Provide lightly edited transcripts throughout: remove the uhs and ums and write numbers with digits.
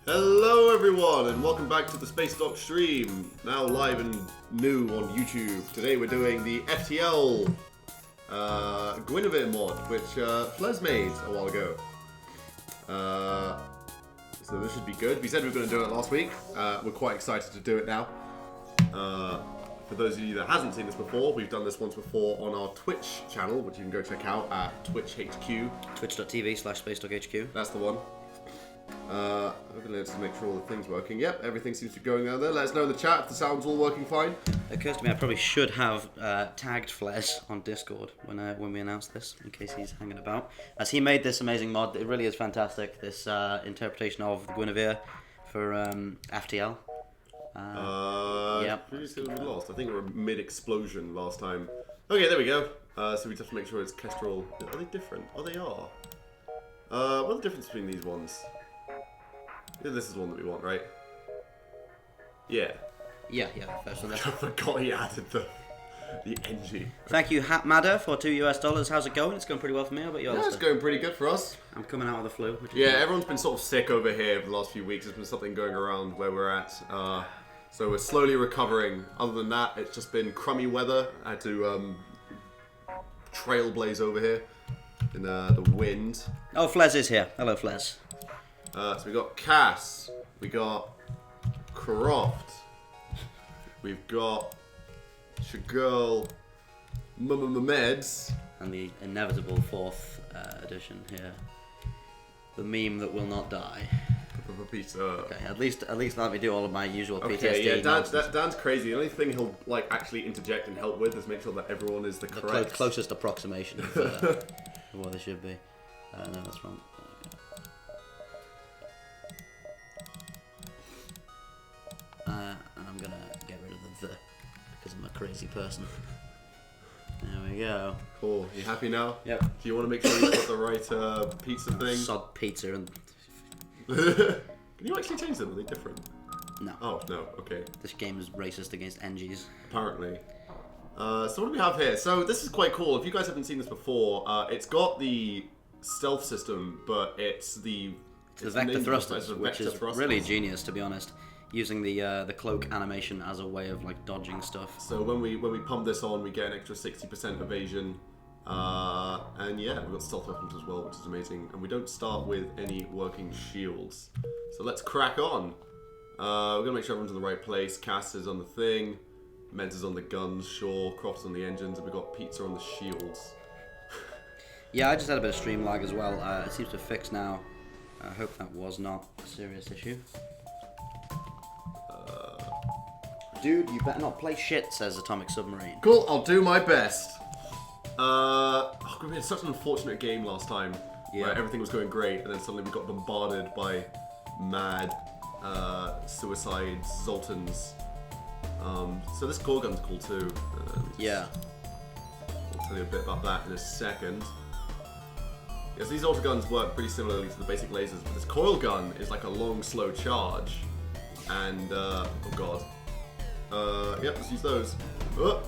Hello everyone and welcome back to the Spacedock stream, now live and new on YouTube. Today we're doing the FTL Guinevere mod, which Flez made a while ago. So this should be good. We said we were going to do it last week. We're quite excited to do it now. For those of you that hasn't seen this before, we've done this once before on our Twitch channel, which you can go check out at Twitch HQ. Twitch.tv/SpacedockHQ. That's the one. I'm going to make sure all the thing's working. Yep, everything seems to be going down there. Let us know in the chat if the sound's all working fine. It occurs to me I probably should have tagged Flez on Discord when we announce this, in case he's hanging about. As he made this amazing mod, it really is fantastic, this interpretation of the Guinevere for FTL. Yep. Previously we lost. I think we were mid-explosion last time. Okay, there we go. So we just have to make sure it's Kestrel. Are they different? Oh, they are. What's the difference between these ones? Yeah, this is the one that we want, right? Yeah. Yeah, first one. I forgot he added the NG. Thank you, Hat Madder, for $2 US. How's it going? It's going pretty well for me. How about you, Yeah, it's going pretty good for us. I'm coming out of the flu. Which is Yeah, good. everyone's been sort of sick over here for the last few weeks. There's been something going around where we're at. So we're slowly recovering. Other than that, it's just been crummy weather. I had to trailblaze over here in the wind. Oh, Flez is here. Hello, Flez. So we got Cass, we got Croft, we've got Shagirl, Meds, And the inevitable 4th edition here. The meme that will not die. Pizza. Okay, at least let me do all of my usual PTSD. Okay, yeah, nonsense. Dan's crazy. The only thing he'll like actually interject and help with is make sure that everyone is the correct. Closest approximation of what they should be. No, that's wrong. And I'm gonna get rid of the because I'm a crazy person. There we go. Cool. You happy now? Yep. Do you want to make sure you got the right pizza thing? Sod pizza and Can you actually change them? Are they different? no. Oh no. Okay. This game is racist against NGs. Apparently. So what do we have here? So this is quite cool. If you guys haven't seen this before, it's got the stealth system, but it's the vector thrusters, vector which is thrusters. really genius, to be honest. Using the cloak animation as a way of like dodging stuff. So when we pump this on, we get an extra 60% evasion, and yeah, we've got stealth weapons as well, which is amazing. And we don't start with any working shields. So let's crack on. We're gonna make sure everyone's in the right place. Cass is on the thing, Meds is on the guns, sure. Croft's on the engines, and we've got Pizza on the shields. Yeah, I just had a bit of stream lag as well. It seems to fix now. I hope that was not a serious issue. Dude, you better not play shit, says Atomic Submarine. Cool, I'll do my best. We had such an unfortunate game last time, where everything was going great, and then suddenly we got bombarded by mad suicide Zoltans. So this core gun's cool too. Yeah. I'll tell you a bit about that in a second. Yes, these autoguns work pretty similarly to the basic lasers, but this coil gun is like a long, slow charge. And, oh god. Yep, let's use those. Oh.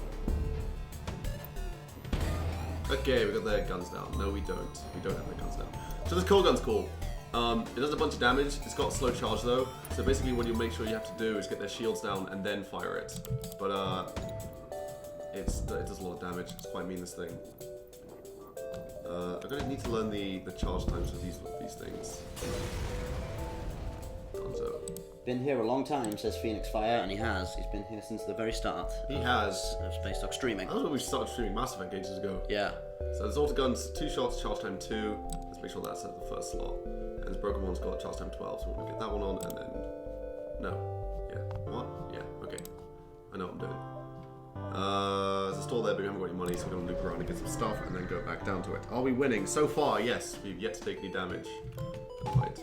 Okay, we got their guns down. No, we don't. We don't have their guns down. So this coil gun's cool. It does a bunch of damage. It's got slow charge though. So basically what you make sure you have to do is get their shields down and then fire it. But, it does a lot of damage. It's quite mean, this thing. I'm gonna need to learn the charge times for these things. Gonzo. Been here a long time, says Phoenix Fire, and he has. He's been here since the very start. He has. Of Spacedock streaming. I don't know when we started streaming Mass Effect ages ago. Yeah. So there's autoguns, 2 shots, charge time 2. Let's make sure that's at the first slot. And this broken one's got charge time 12, so we'll get that one on and then... No. Yeah. What? Yeah, okay. I know what I'm doing. There's a store there, but we haven't got any money, so we're going to loop around and get some stuff and then go back down to it. Are we winning? So far, yes. We've yet to take any damage. Right.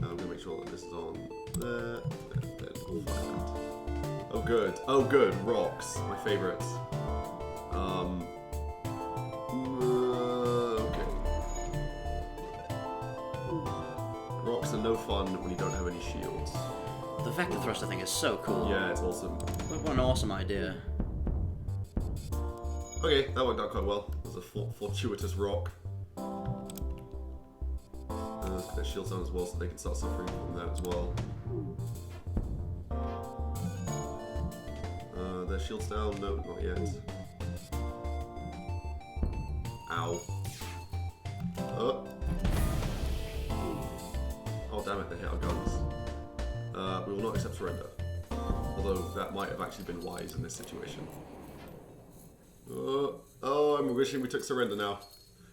I'm going to make sure that this is on there. We'll fire that. Oh, good. Oh, good. Rocks. My favourites. Okay. Rocks are no fun when you don't have any shields. The vector thruster thing is so cool. Yeah, it's awesome. What an awesome idea. Okay, that worked out quite well. It was a fortuitous rock. their shields down as well, so they can start suffering from that as well. Their shields down? No, not yet. Ow. Oh damn it, they hit our guns. We will not accept surrender. Although that might have actually been wise in this situation. Oh, I'm wishing we took surrender now.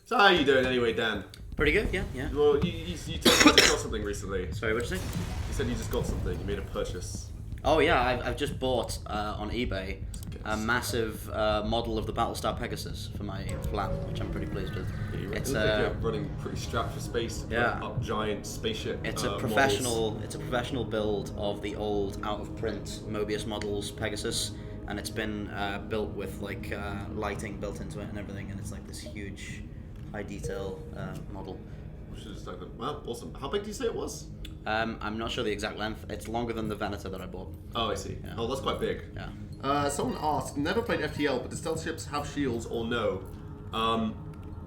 So how are you doing anyway, Dan? Pretty good, yeah. Well, you told me you just got something recently. Sorry, what'd you say? You said you just got something. You made a purchase. Oh yeah, I've just bought on eBay a massive model of the Battlestar Pegasus for my flat, which I'm pretty pleased with. It's you're running pretty strapped for space. Yeah. Up giant spaceship. It's a professional build of the old out of print Mobius models Pegasus, and it's been built with like lighting built into it and everything, and it's like this huge, high detail model. Which is like, wow, awesome. How big do you say it was? I'm not sure the exact length. It's longer than the Venator that I bought. Oh, I see. Yeah. Oh, that's quite big. Yeah. Someone asked, never played FTL, but do stealth ships have shields or no?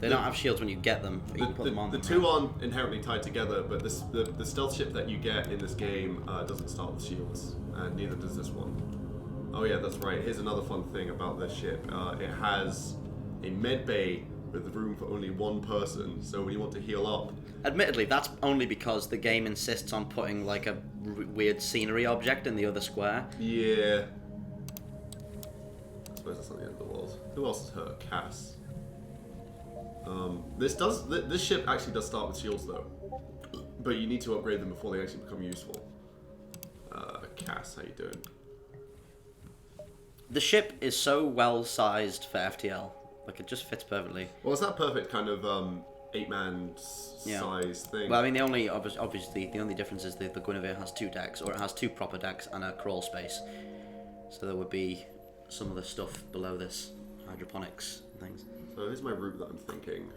They don't have shields when you get them, but you can put them on. The two aren't inherently tied together, but the stealth ship that you get in this game doesn't start with shields, and neither does this one. Oh yeah, that's right. Here's another fun thing about this ship. It has a med bay with room for only one person, so when you want to heal up... Admittedly, that's only because the game insists on putting like a weird scenery object in the other square. Yeah. I suppose that's not the end of the world. Who else is hurt? Cass. This ship actually does start with shields though, but you need to upgrade them before they actually become useful. Cass, how you doing? The ship is so well sized for FTL, like it just fits perfectly. Well, it's that perfect kind of 8-man size thing. Well, I mean, obviously the only difference is the Guinevere has 2 decks, or it has 2 proper decks and a crawl space. So there would be some of the stuff below this, hydroponics and things. So here's my route that I'm thinking.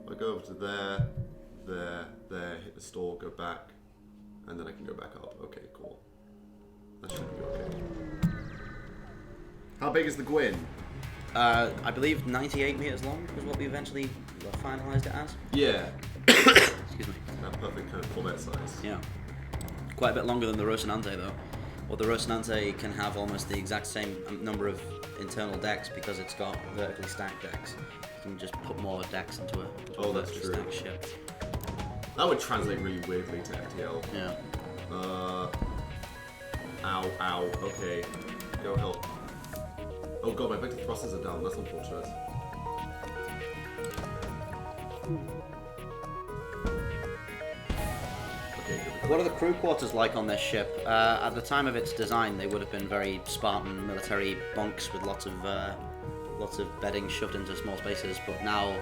I go over to there, hit the store, go back, and then I can go back up. Okay, cool. That should be okay. How big is the Gwyn? I believe 98 meters long was what we eventually finalized it as. Yeah. Excuse me. That perfect kind of Corvette size. Yeah. Quite a bit longer than the Rocinante though. Well, the Rocinante can have almost the exact same number of internal decks because it's got vertically stacked decks. You can just put more decks into a vertically stacked ship. That would translate really weirdly to FTL. Yeah. Ow, okay. Go help. Oh god, my vector thrusters are down, that's unfortunate. Okay, good. What are the crew quarters like on this ship? At the time of its design, they would have been very Spartan military bunks with lots of bedding shoved into small spaces. But now,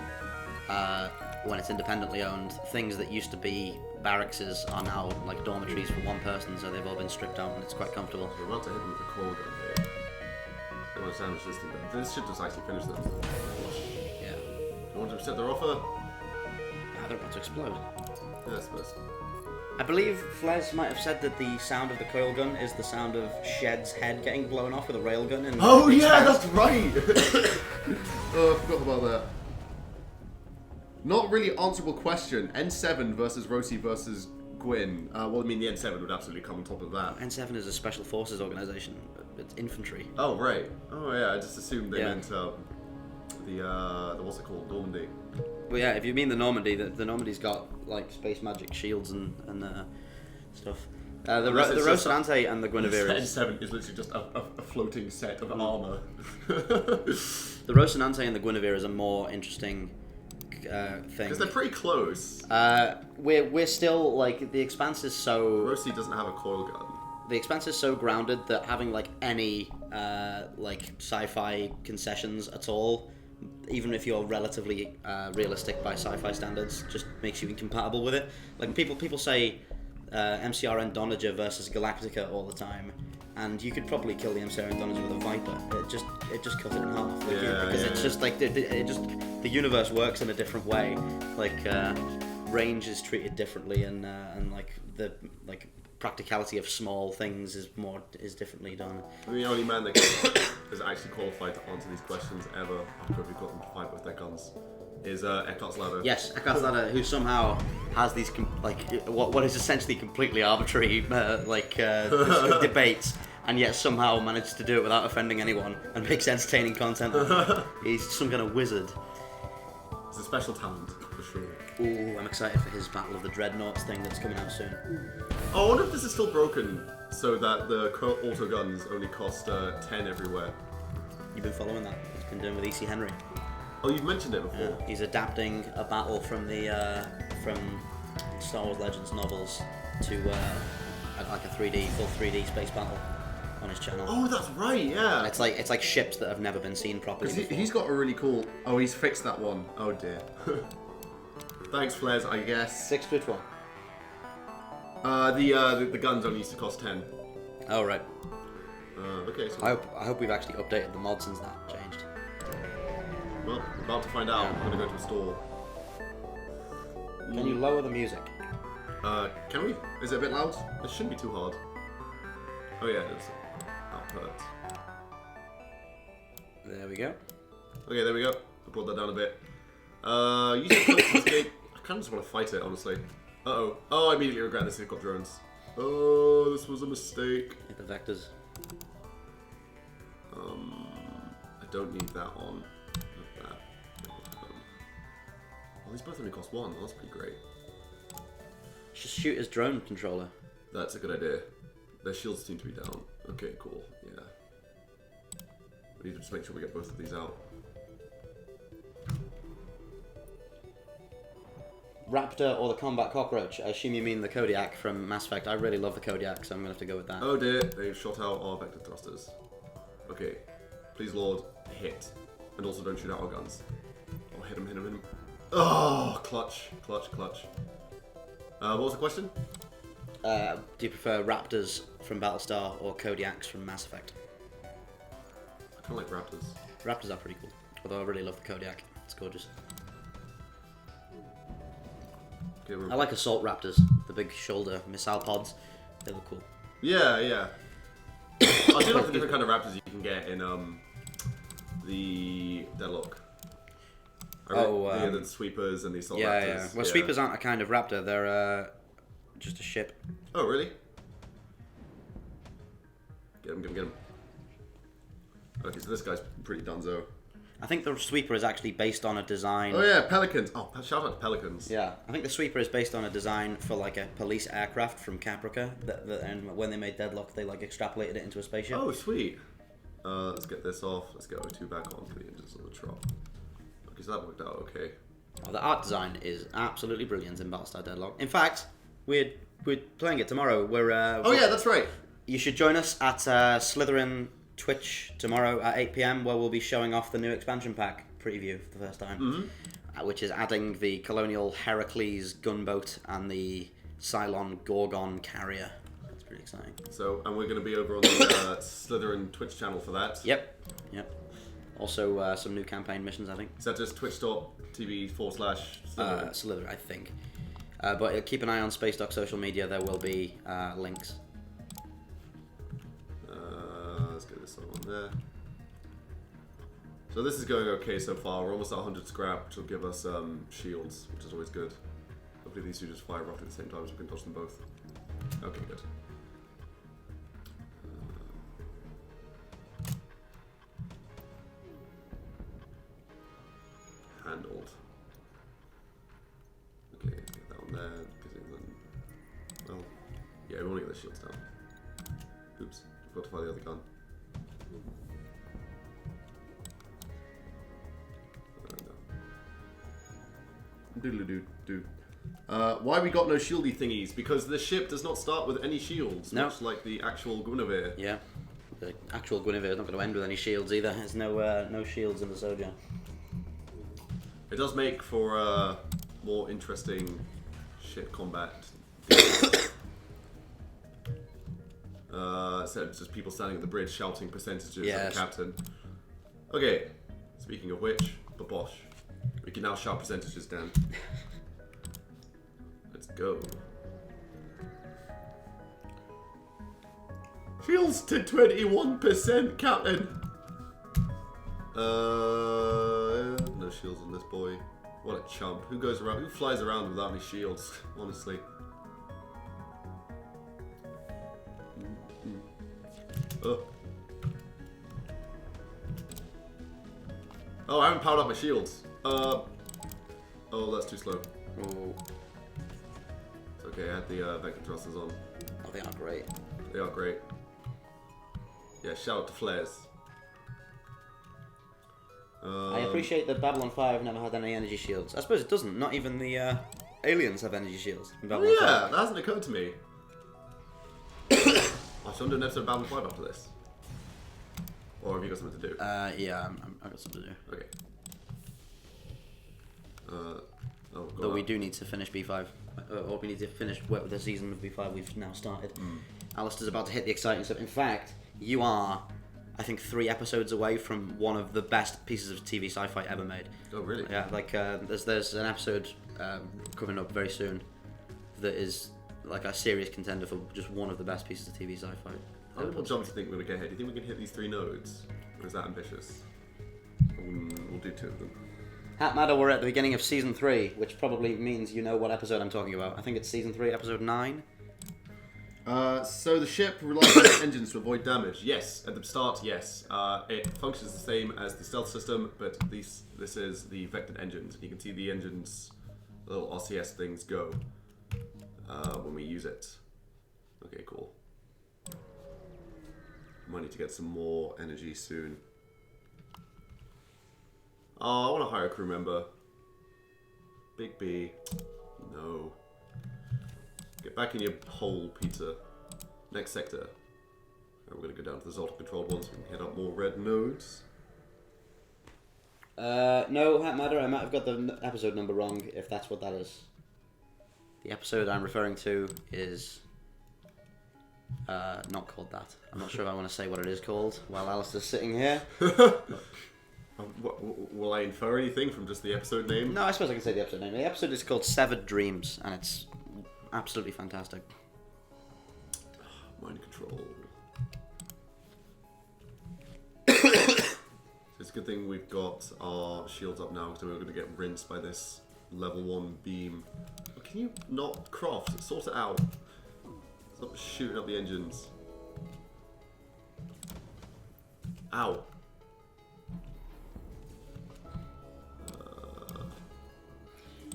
when it's independently owned, things that used to be barracks are now like dormitories for one person. So they've all been stripped out, and it's quite comfortable. So we're about to hit them with the coil gun here. They want to damage this thing. This should just actually finish them. Yeah. You want to accept their offer? I don't want to explode. Yeah, I suppose. I believe Fles might have said that the sound of the coil gun is the sound of Shed's head getting blown off with a railgun. Oh yeah, that's right! Oh, I forgot about that. Not really answerable question. N7 versus Rosie versus Gwyn. Well, I mean, the N7 would absolutely come on top of that. N7 is a special forces organization. It's infantry. Oh, right. Oh, yeah, I just assumed they meant the what's it called? Normandy. Well, yeah, if you mean the Normandy, the Normandy's got, like, space magic shields and stuff. The Rocinante and the Guinevere N7 is literally just a floating set of armor. The Rocinante and the Guinevere is a more interesting thing. Because they're pretty close. We're still, like, the Expanse is so... Rosie doesn't have a coil gun. The Expanse is so grounded that having, like, any, like, sci-fi concessions at all, even if you're relatively realistic by sci-fi standards, just makes you incompatible with it. Like, people say MCR Donager versus Galactica all the time, and you could probably kill the MCR Donager with a Viper. It just cuts it in half. Because it's just like the universe works in a different way. Like range is treated differently, and like the practicality of small things is differently done. I'm the only man that is actually qualified to answer these questions ever after we've got them to fight with their guns. is Eckhart's Ladder. Yes, Eckhart's Ladder, who somehow has these what is essentially completely arbitrary debates, and yet somehow managed to do it without offending anyone and makes entertaining content. He's some kind of wizard. It's a special talent for sure. Ooh, I'm excited for his Battle of the Dreadnoughts thing that's coming out soon. Oh, I wonder if this is still broken, so that the auto guns only cost 10 everywhere. You've been following that? He's been doing with E.C. Henry. Oh, you've mentioned it before. Yeah, he's adapting a battle from the from Star Wars Legends novels to like a full 3D space battle on his channel. Oh, that's right. Yeah. It's like ships that have never been seen properly. He's got a really cool. Oh, he's fixed that one. Oh dear. Thanks, Flares. I guess. 6 to 12. The guns only used to cost 10. Oh right. Okay. So I hope we've actually updated the mod since that changed. well, we're about to find out. Yeah. I'm gonna go to a store. Can you lower the music? Can we? Is it a bit loud? It shouldn't be too hard. Oh yeah, it is. Output. There we go. Okay, there we go. I brought that down a bit. Use your cloak to escape. I kind of just want to fight it, honestly. Uh-oh. Oh, I immediately regret this. It's got drones. Oh, this was a mistake. Hit the vectors. I don't need that on. Not that. Oh, these both only cost 1. That's pretty great. Just shoot his drone controller. That's a good idea. Their shields seem to be down. Okay, cool. Yeah. We need to just make sure we get both of these out. Raptor or the Combat Cockroach? I assume you mean the Kodiak from Mass Effect. I really love the Kodiak, so I'm going to have to go with that. Oh dear, they've shot out our vector thrusters. Okay. Please, Lord, hit. And also don't shoot out our guns. Oh, hit him, hit him, hit him. Oh, clutch, clutch, clutch. What was the question? Do you prefer Raptors from Battlestar or Kodiaks from Mass Effect? I kind of like raptors. Raptors are pretty cool, although I really love the Kodiak. It's gorgeous. Okay, I like assault raptors, the big shoulder missile pods. They look cool. Yeah, yeah. I do like the different kind of raptors you can get in the Deadlock. The sweepers and the assault raptors. Yeah. Well, sweepers aren't a kind of raptor. They're just a ship. Oh, really? Get him, get him, get him. Okay, so this guy's pretty dunzo. I think the sweeper is actually based on a design. Oh yeah, pelicans. Oh, shout out to pelicans. Yeah, I think the sweeper is based on a design for like a police aircraft from Caprica. And when they made Deadlock, they like extrapolated it into a spaceship. Oh, sweet. Let's get this off. Let's get O2 back on for the engines on the trot. Okay, so that worked out okay. Oh, the art design is absolutely brilliant in Battlestar Deadlock. In fact, we're playing it tomorrow. Oh yeah, that's right. You should join us at Slytherin Twitch tomorrow at 8 PM, where we'll be showing off the new expansion pack preview for the first time, which is adding the Colonial Heracles gunboat and the Cylon Gorgon carrier. That's pretty exciting. So, and we're going to be over on the Slytherin Twitch channel for that. Yep. Also, some new campaign missions, I think. Is that just twitch.tv/Slytherin? Slytherin, I think. But keep an eye on Spacedock social media. There will be links. Let's get this on there. So this is going okay so far. We're almost at 100 scrap, which will give us shields, which is always good. Hopefully these two just fire roughly at the same time so we can dodge them both. Okay, good. Handled. Okay, get that on there. Well, yeah, we want to get the shields down. Oops, forgot to fire the other gun. Doodle-doo-doo. Why we got no shieldy thingies? Because the ship does not start with any shields, much like the actual Guinevere. Yeah, the actual Guinevere is not going to end with any shields either. There's no shields in the Sojourn. It does make for more interesting ship combat. Instead of just people standing at the bridge shouting percentages at the captain. Okay, speaking of which, babosh. We can now shout percentages, Dan. Let's go. Shields to 21%, Captain. No shields on this boy. What a chump. Who goes around? Who flies around without any shields? Honestly. Oh. Oh, I haven't powered up my shields. Oh, that's too slow. Oh, It's okay, I had the vector thrusters on. oh, they are great. They are great. Yeah, shout out to Flares. I appreciate that Babylon 5 never had any energy shields. I suppose it doesn't. Not even the aliens have energy shields in Babylon 5. Yeah, that hasn't occurred to me. I should do an episode of Babylon 5 after this. Or have you got something to do? Yeah, I've got something to do. Okay. Oh, Though we do need to finish B5. Or we need to finish the season of B5 we've now started. Alistair's about to hit the exciting stuff. In fact, you are, I think, 3 episodes away from one of the best pieces of TV sci-fi ever made. Oh, really? Yeah, like there's an episode coming up very soon that is like a serious contender for just one of the best pieces of TV sci-fi. How many more jumps do you think we're going to get here? Do you think we can hit these 3 nodes? Or is that ambitious? We'll do 2 of them. Hat Matter, we're at the beginning of season 3, which probably means you know what episode I'm talking about. I think it's season 3, episode 9. So the ship relies on its engines to avoid damage. Yes, at the start, yes. It functions the same as the stealth system, but this is the vectored engines. You can see the engines, the little RCS things go when we use it. Okay, cool. Might need to get some more energy soon. Oh, I want to hire a crew member. Big B. No. Get back in your hole, Peter. Next sector. And we're going to go down to the Zoltan controlled one so we can hit up more red nodes. No, Hat Matter, I might have got the episode number wrong, if that's what that is. The episode I'm referring to is not called that. I'm not sure if I want to say what it is called while Alistair's sitting here. Will I infer anything from just the episode name? No, I suppose I can say the episode name. The episode is called Severed Dreams, and it's absolutely fantastic. Mind control. It's a good thing we've got our shields up now because we're going to get rinsed by this level 1 beam. But can you not craft? Sort it out. Stop shooting up the engines. Ow.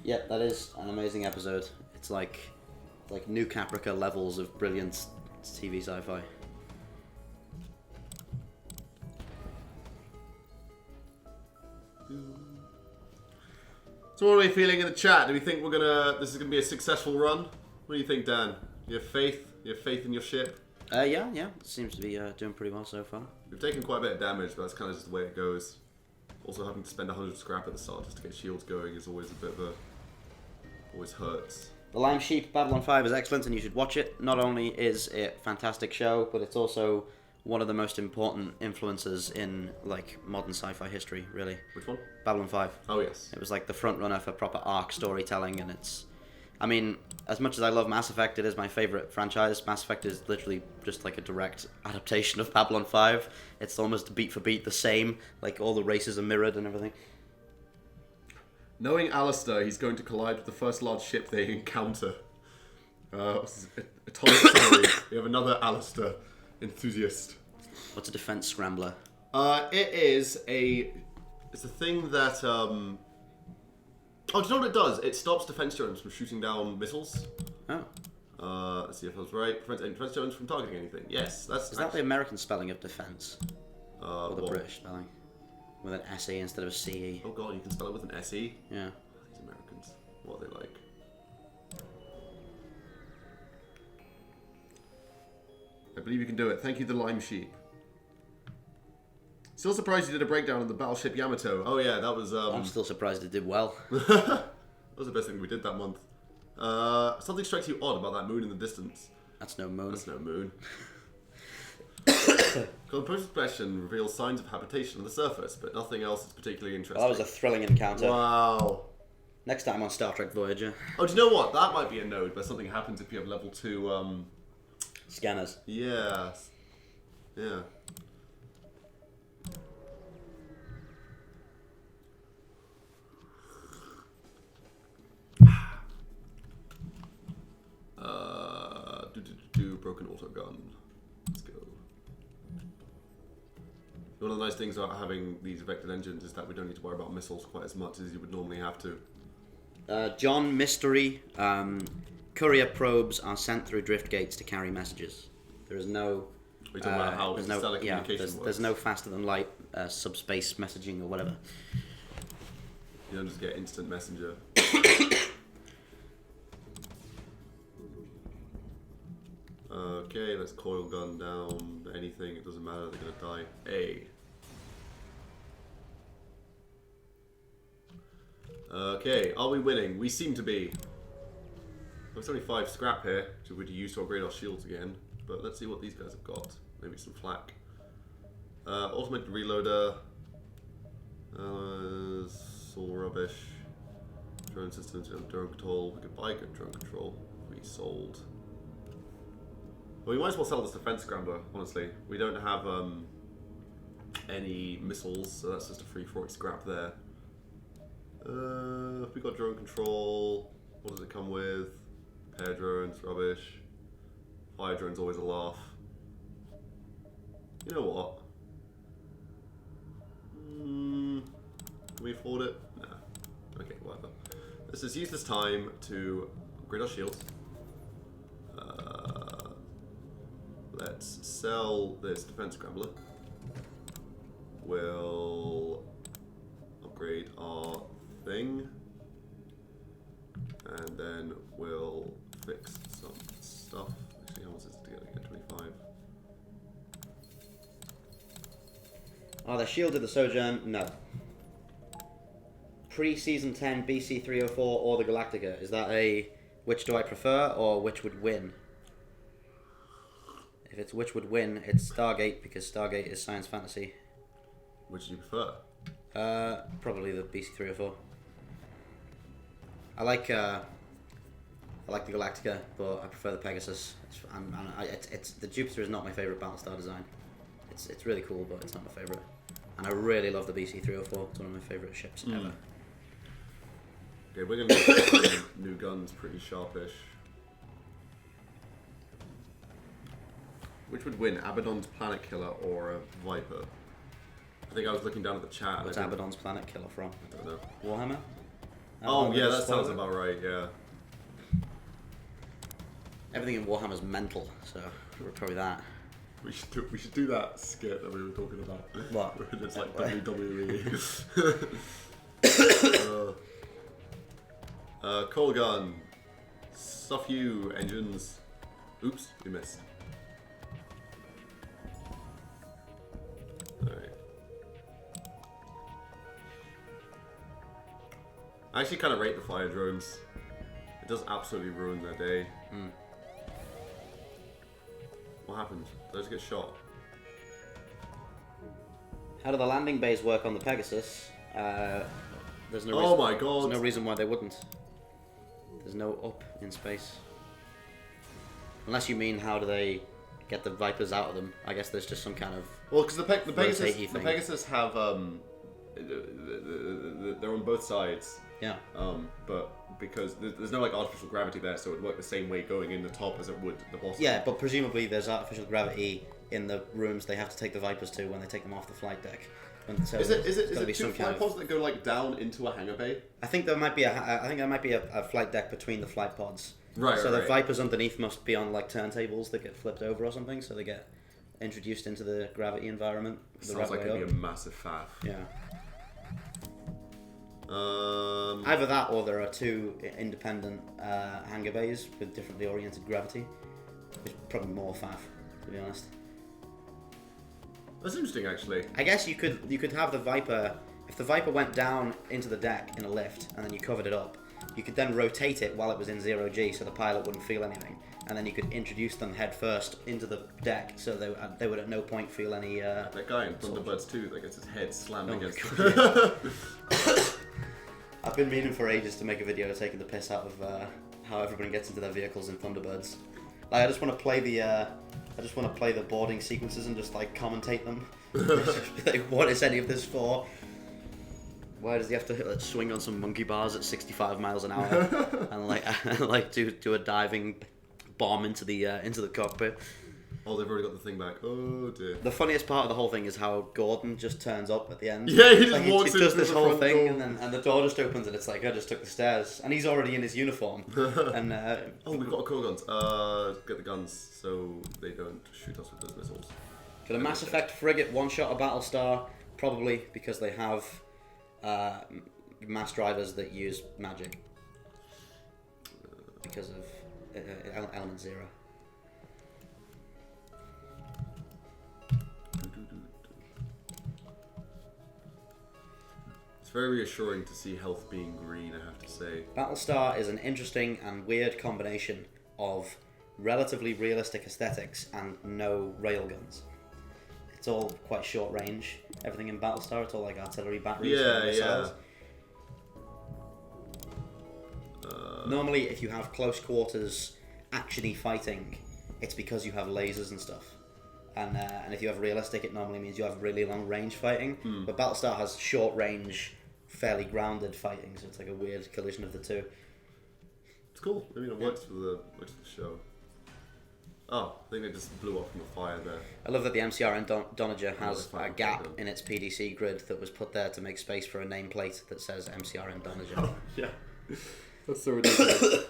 Yeah, that is an amazing episode. It's like New Caprica levels of brilliant TV sci-fi. So what are we feeling in the chat? Do we think this is gonna be a successful run? What do you think, Dan? You have faith? You have faith in your ship? Yeah. It seems to be doing pretty well so far. We've taken quite a bit of damage, but that's kind of just the way it goes. Also, having to spend 100 scrap at the start just to get shields going is always a bit of a... always hurts. The Lime Sheep Babylon 5 is excellent and you should watch it. Not only is it a fantastic show, but it's also one of the most important influences in like modern sci-fi history, really. Which one? Babylon 5. Oh, yes. It was like the front runner for proper arc storytelling, and it's... I mean, as much as I love Mass Effect, it is my favourite franchise. Mass Effect is literally just like a direct adaptation of Babylon 5. It's almost beat for beat the same, like all the races are mirrored and everything. Knowing Alistair, he's going to collide with the first large ship they encounter. Atomic Story. We have another Alistair enthusiast. What's a defense scrambler? It's a thing that oh, do you know what it does? It stops defense drones from shooting down missiles. Oh. Let's see if I was right. Prevents any defense drones from targeting anything. Yes, that's... Is that the American spelling of defense? Or the what? British spelling? With an SE instead of a CE. Oh god, you can spell it with an SE? Yeah. These Americans. What are they like? I believe you can do it. Thank you, the Lime Sheep. Still surprised you did a breakdown of the battleship Yamato. Oh yeah, that was... I'm still surprised it did well. That was the best thing we did that month. Something strikes you odd about that moon in the distance. That's no moon. That's no moon. Composite expression reveals signs of habitation on the surface, but nothing else is particularly interesting. Well, that was a thrilling encounter. Wow. Next time on Star Trek Voyager. Oh, do you know what? That might be a node where something happens if you have level 2, Scanners. Yeah. Yeah. 2, broken autogun. Let's go. One of the nice things about having these vectored engines is that we don't need to worry about missiles quite as much as you would normally have to. John, mystery. Courier probes are sent through drift gates to carry messages. There is no... We're talking about how stellar communication works. There's no faster than light subspace messaging or whatever. You don't just get instant messenger. Okay, let's coil gun down anything, it doesn't matter, they're gonna die. Hey. Okay, are we winning? We seem to be. There's only 5 scrap here, which we could use to upgrade our shields again. But let's see what these guys have got. Maybe some flak. Automated reloader. It's all rubbish. Drone systems, drone control. We could buy good drone control if we sold. Well, we might as well sell this defense scrambler, honestly. We don't have any missiles, so that's just a free 40 scrap there. If we got drone control, what does it come with? Air drones, rubbish. Fire drones, always a laugh. You know what? Can we afford it? Nah. Okay, whatever. Let's just use this time to upgrade our shields. Let's sell this defense scrambler. We'll upgrade our thing. And then we'll fix some stuff. Actually, how much is it to get 25? Are they shielded the Sojourn? No. Pre-season 10 BC 304 or the Galactica? Is that a which do I prefer or which would win? If it's which would win, it's Stargate because Stargate is science fantasy. Which do you prefer? Probably the BC 304. I like the Galactica, but I prefer the Pegasus. It's the Jupiter is not my favorite Battlestar design. It's really cool, but it's not my favorite. And I really love the BC 304. It's one of my favorite ships ever. Okay, we're gonna make new guns pretty sharpish. Which would win, Abaddon's Planet Killer or a Viper? I think I was looking down at the chat. What's Abaddon's Planet Killer from? I don't know. Warhammer? Oh yeah, that sounds about right. Yeah. Everything in Warhammer's mental, so probably that. We should do that skit that we were talking about. What? Where it's like WWE. Coal gun. Stuff you, engines. Oops, we missed. Alright. I actually kind of rate the fire drones. It does absolutely ruin their day. What happened? Did I just get shot? How do the landing bays work on the Pegasus? There's no Oh reason, my god! There's no reason why they wouldn't. There's no up in space. Unless you mean how do they get the Vipers out of them? I guess there's just some kind of well, because the Pegasus have they're on both sides. Yeah. But because there's no like artificial gravity there, so it would work the same way going in the top as it would the bottom. Yeah, but presumably there's artificial gravity in the rooms they have to take the Vipers to when they take them off the flight deck. So is it two flight pods that go like down into a hangar bay? I think there might be a flight deck between the flight pods. Right. So the Vipers underneath must be on like turntables that get flipped over or something, so they get introduced into the gravity environment. Sounds like it'd be a massive faff. Yeah. Either that or there are 2 independent hangar bays with differently oriented gravity. It's probably more faff, to be honest. That's interesting, actually. I guess you could have the Viper. If the Viper went down into the deck in a lift and then you covered it up, you could then rotate it while it was in 0G so the pilot wouldn't feel anything, and then you could introduce them head first into the deck so they would at no point feel any. That guy in Thunderbirds 2 that gets his head slammed against. I've been meaning for ages to make a video taking the piss out of how everybody gets into their vehicles in Thunderbirds. Like I just want to play the boarding sequences and just like commentate them. Like, what is any of this for? Why does he have to swing on some monkey bars at 65 miles an hour and like do a diving bomb into the cockpit. Oh, they've already got the thing back. Oh dear. The funniest part of the whole thing is how Gordon just turns up at the end. Yeah, he just like, walks he does in this through the whole front thing, door. and the door just opens, and it's like I just took the stairs, and he's already in his uniform. And oh, we've got coil guns. Get the guns so they don't shoot us with those missiles. got a Mass Effect frigate one-shot a Battlestar, probably because they have mass drivers that use magic because of Element Zero. It's very reassuring to see health being green, I have to say. Battlestar is an interesting and weird combination of relatively realistic aesthetics and no railguns. It's all quite short range. Everything in Battlestar, it's all like artillery batteries. Yeah, and missiles. Normally, if you have close quarters, actiony fighting, it's because you have lasers and stuff. And if you have realistic, it normally means you have really long range fighting. But Battlestar has short range, fairly grounded fighting, so it's like a weird collision of the two. It's cool. I mean, it works for the show. Oh, I think they just blew up from the fire there. I love that the MCRN Donager has Oh, a gap in its PDC grid that was put there to make space for a nameplate that says MCRN Donager. Oh, yeah. That's so ridiculous. It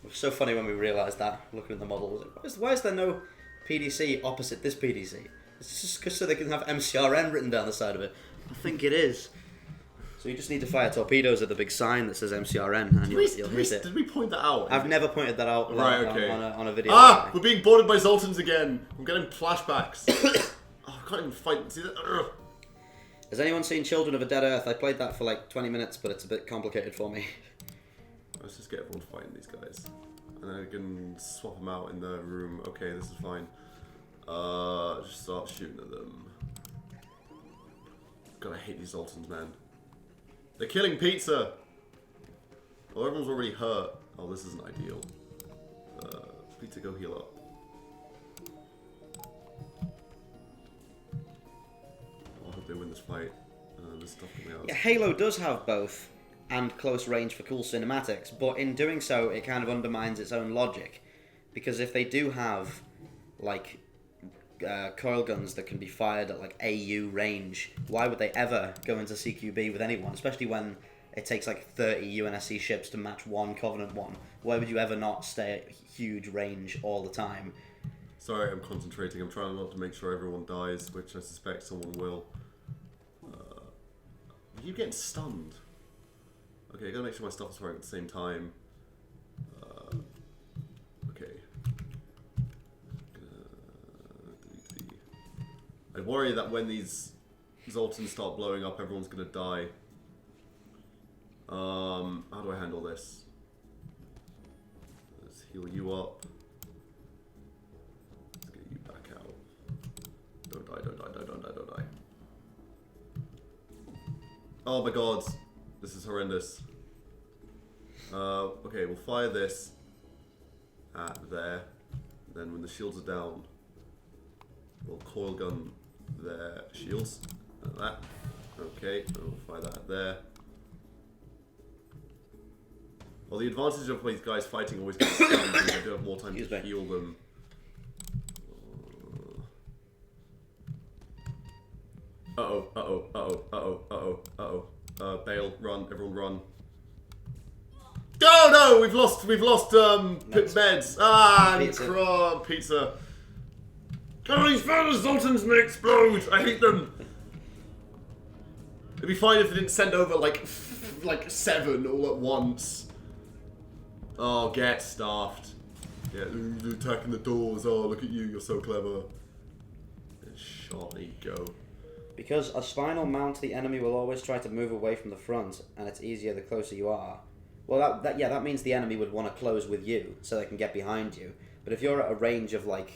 was so funny when we realised that, looking at the model. Was like, why is there no PDC opposite this PDC? It's just because so they can have MCRN written down the side of it. I think it is. So you just need to fire torpedoes at the big sign that says MCRN, and you'll hit it. Did we point that out? I've never pointed that out Right, okay. on a video. Ah! We're being boarded by Zoltans again. I'm getting flashbacks. Oh, I can't even fight. See that? Ugh. Has anyone seen Children of a Dead Earth? I played that for like 20 minutes, but it's a bit complicated for me. Let's just get everyone fighting these guys. And then I can swap them out in the room. Okay, this is fine. Just start shooting at them. God, I hate these Zoltans, man. They're killing pizza! Oh, everyone's already hurt. Oh, this isn't ideal. Pizza, go heal up. Oh, I hope they win this fight. There's stuff coming out. Yeah, Halo does have both, and close range for cool cinematics, but in doing so, it kind of undermines its own logic. Because if they do have, like, coil guns that can be fired at, like, AU range, why would they ever go into CQB with anyone? Especially when it takes, like, 30 UNSC ships to match one Covenant one. Why would you ever not stay at huge range all the time? Sorry, I'm concentrating. I'm trying not to make sure everyone dies, which I suspect someone will. Are you getting stunned? Okay, I gotta make sure my stuff is firing at the same time. Okay. I worry that when these Zoltans start blowing up, everyone's gonna die. How do I handle this? Let's heal you up. Let's get you back out. Don't die, don't die, don't die, don't die. Oh my god. This is horrendous. Okay, we'll fire this at there. Then when the shields are down, we'll coil gun their shields. Like that. Okay, and we'll fire that at there. Well, the advantage of these guys fighting always gets stunned because I do have more time to heal them. Uh-oh, uh-oh, uh-oh, uh-oh, uh-oh, uh-oh. Bail, run, everyone run. Oh no, we've lost meds. Ah, pizza. Pizza. God, these fellas, Zoltans may explode. I hate them. It'd be fine if they didn't send over like 7 all at once. Oh, get staffed. Yeah, they're attacking the doors. Oh, look at you, you're so clever. Shot, there you go. Because a spinal mount, the enemy will always try to move away from the front, and it's easier the closer you are. Well, that means the enemy would want to close with you, so they can get behind you. But if you're at a range of like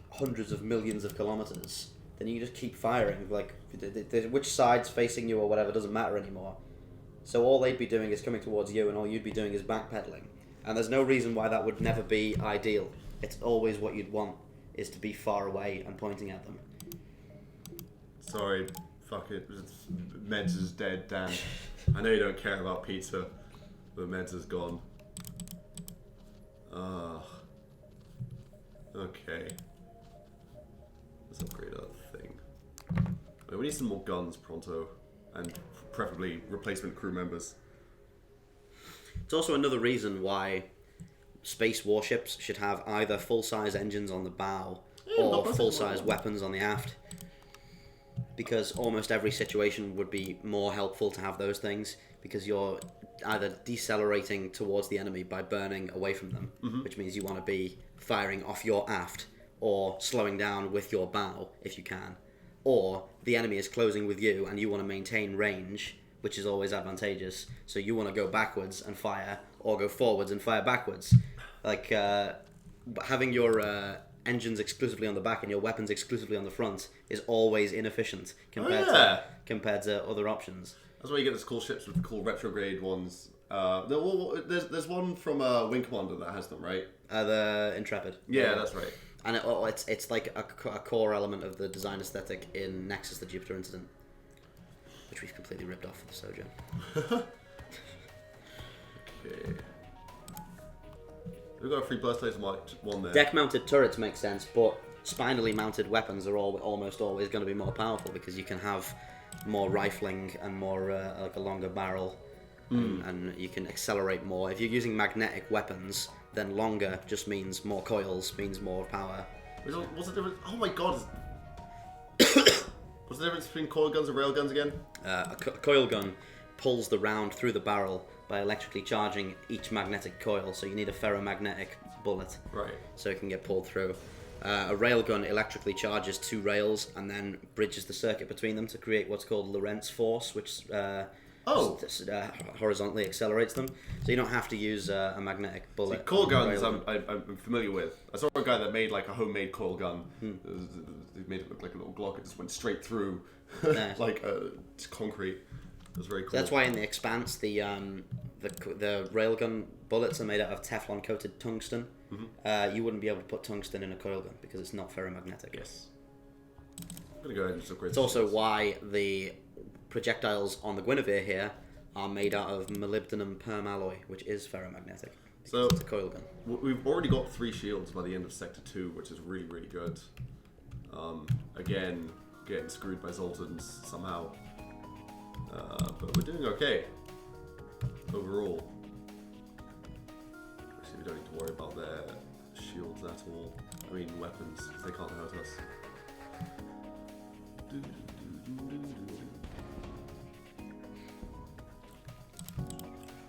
hundreds of millions of kilometers, then you just keep firing. Like, which side's facing you or whatever doesn't matter anymore. So all they'd be doing is coming towards you, and all you'd be doing is backpedaling. And there's no reason why that would never be ideal. It's always what you'd want, is to be far away and pointing at them. Sorry, fuck it. Meds is dead, Dan. I know you don't care about pizza, but Meds is gone. Okay. Let's upgrade our thing. We need some more guns pronto, and preferably replacement crew members. It's also another reason why space warships should have either full-size engines on the bow or full-size weapons on the aft. Because almost every situation would be more helpful to have those things, because you're either decelerating towards the enemy by burning away from them, which means you want to be firing off your aft, or slowing down with your bow if you can, or the enemy is closing with you and you want to maintain range, which is always advantageous, so you want to go backwards and fire, or go forwards and fire backwards. Like, having your engines exclusively on the back and your weapons exclusively on the front is always inefficient compared to other options. That's why you get those cool ships with the cool retrograde ones. There's one from Wing Commander that has them, right? The Intrepid. Yeah, that's right. And it's like a core element of the design aesthetic in Nexus: The Jupiter Incident, which we've completely ripped off for the Sojourn. Okay. We've got a free burst laser one there. Deck-mounted turrets make sense, but spinally mounted weapons are almost always going to be more powerful, because you can have more rifling and more like a longer barrel, and you can accelerate more. If you're using magnetic weapons, then longer just means more coils, means more power. What's the difference? Oh my god! What's the difference between coil guns and rail guns again? A coil gun pulls the round through the barrel by electrically charging each magnetic coil, so you need a ferromagnetic bullet, right? So it can get pulled through. A railgun electrically charges two rails and then bridges the circuit between them to create what's called Lorentz force, which horizontally accelerates them. So you don't have to use a magnetic bullet. Coil guns I'm familiar with. I saw a guy that made like a homemade coil gun. They made it look like a little Glock. It just went straight through like concrete. It was very cool. That's why in the Expanse the railgun bullets are made out of Teflon coated tungsten. You wouldn't be able to put tungsten in a coil gun because it's not ferromagnetic. Yes. I'm gonna go ahead and just upgrade. It's also why the projectiles on the Guinevere here are made out of molybdenum permalloy, which is ferromagnetic. So it's a coil gun. We've already got 3 shields by the end of Sector 2, which is really, really good. Again, getting screwed by Zoltans somehow. But we're doing okay overall. Actually, we don't need to worry about their shields at all. I mean, weapons, because they can't hurt us.